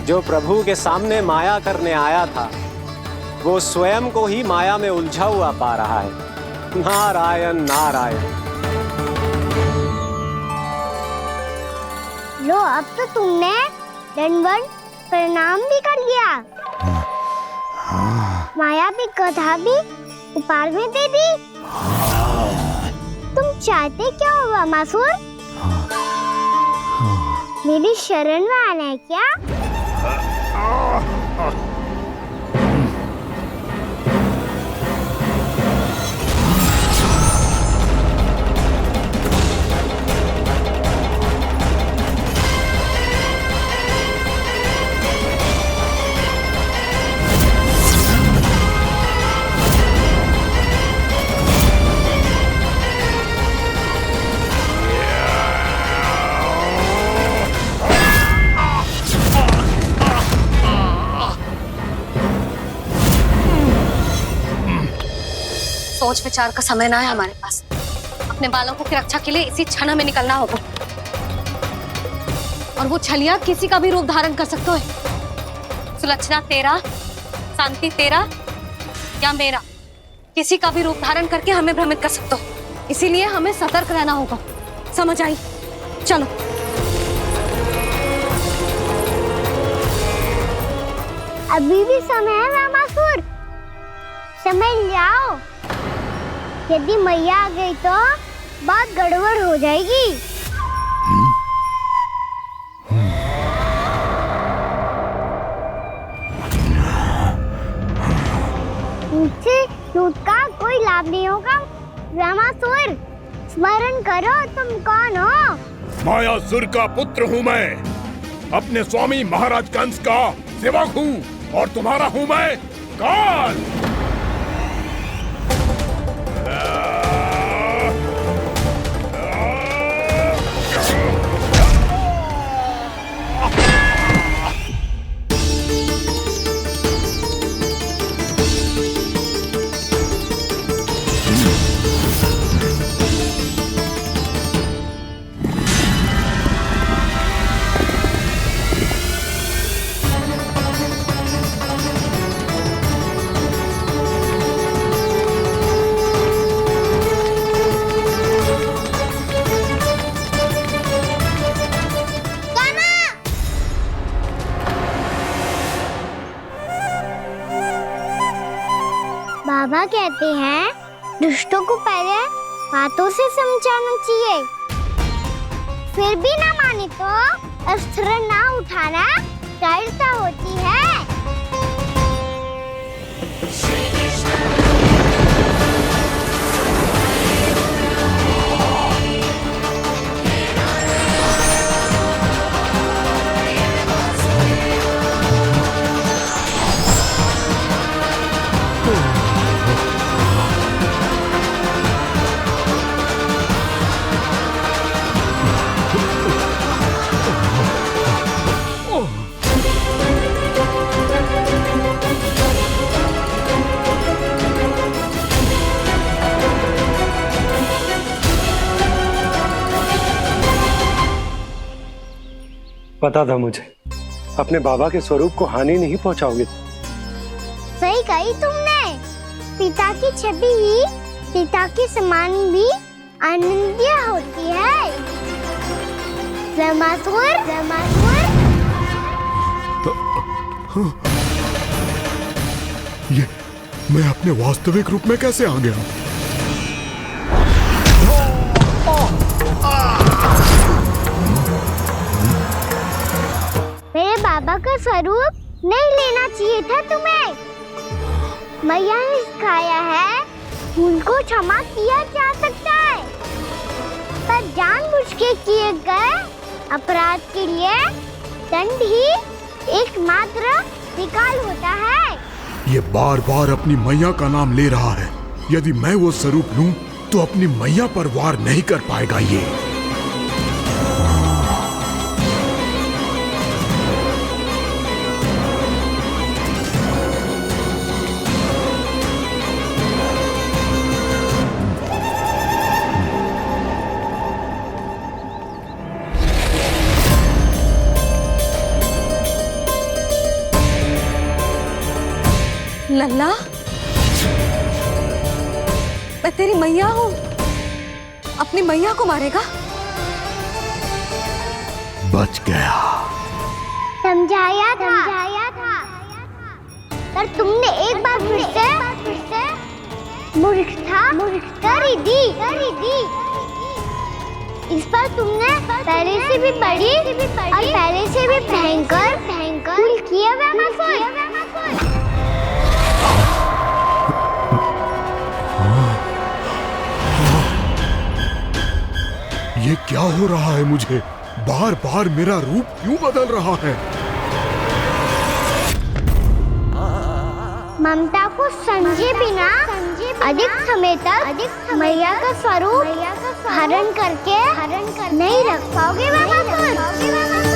जो प्रभु के सामने माया करने आया था वो स्वयं को ही माया में उलझा हुआ पा रहा है। नारायण नारायण। लो अब तो तुमने दंडवत प्रणाम भी कर लिया, माया भी कथा भी उपहार में दे दी। तुम चाहते क्या हो वामासुर? मेरी शरण में आना है क्या? सोच विचार का समय ना है हमारे पास। अपने बालकों की रक्षा के लिए इसी क्षण हमें निकलना होगा। और वो छलिया किसी का भी रूप धारण कर सकते हो। सुलक्षणा तेरा, शांति तेरा या मेरा, किसी का भी रूप धारण करके हमें भ्रमित कर सकते हो। इसीलिए हमें सतर्क रहना होगा। समझ आई? चलो। अभी भी समय है वामासुर, समझ जाओ। यदि मैया आ गई तो बात गड़बड़ हो जाएगी। मुझसे झूठ का कोई लाभ नहीं होगा। वामासुर, स्मरण करो तुम कौन हो? मायासुर का पुत्र हूँ मैं, अपने स्वामी महाराज कंस का सेवक हूँ, और तुम्हारा हूँ मैं काल। बाबा कहते हैं दुष्टों को पहले बातों से समझाना चाहिए, फिर भी ना माने तो अस्त्र ना उठाना कायरता होती है। पता था मुझे, अपने बाबा के स्वरूप को हानि नहीं पहुंचाओगे। सही कही तुमने। पिता की छवि ही पिता के समान भी आनंदीय होती है। वामासुर, वामासुर। ये मैं अपने वास्तविक रूप में कैसे आ गया? मेरे बाबा का स्वरूप नहीं लेना चाहिए था तुम्हें। मैया ने सिखाया है भूल को क्षमा किया जा सकता है, पर जानबूझ के किए गए अपराध के लिए दंड ही एकमात्र निकाल होता है। ये बार बार अपनी मैया का नाम ले रहा है। यदि मैं वो स्वरूप लूं तो अपनी मैया पर वार नहीं कर पाएगा ये। लल्ला, मैं तेरी मैया हूँ, अपनी मैया को मारेगा? बच गया। समझाया था पर तुमने एक बार फिर से मूर्खता कर ही दी। इस पर तुमने पहले से भी बड़ी और पहले से भी भयंकर भूल किया वैमासुर। ये क्या हो रहा है मुझे? बार बार मेरा रूप क्यों बदल रहा है? ममता को समझे बिना अधिक समय तक मैया का स्वरूप हरण करके नहीं रख पाओगे वैमासुर।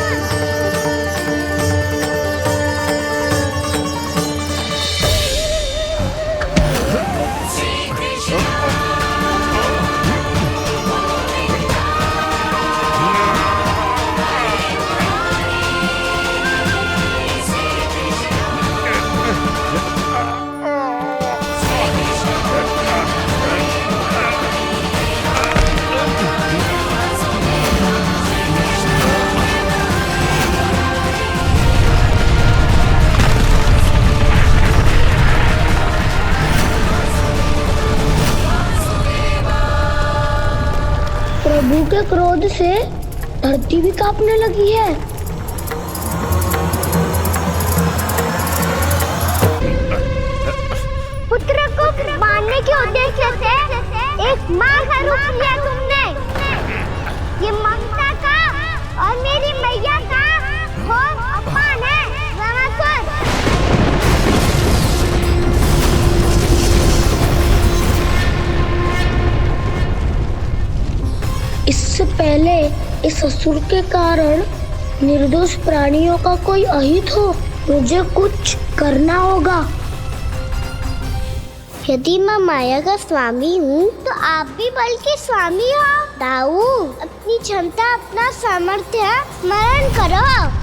प्रभु के क्रोध से धरती भी कांपने लगी है। पुत्र को मारने के उद्देश्य से एक माँ का रूप लिया तुमने। ये ममता का और मेरी मैया का घोर अपमान है वैमासुर। इससे पहले इस असुर के कारण निर्दोष प्राणियों का कोई अहित हो, मुझे कुछ करना होगा। यदि मैं माया का स्वामी हूँ तो आप भी बल के स्वामी हो। दाऊ, अपनी क्षमता अपना सामर्थ्य स्मरण करो।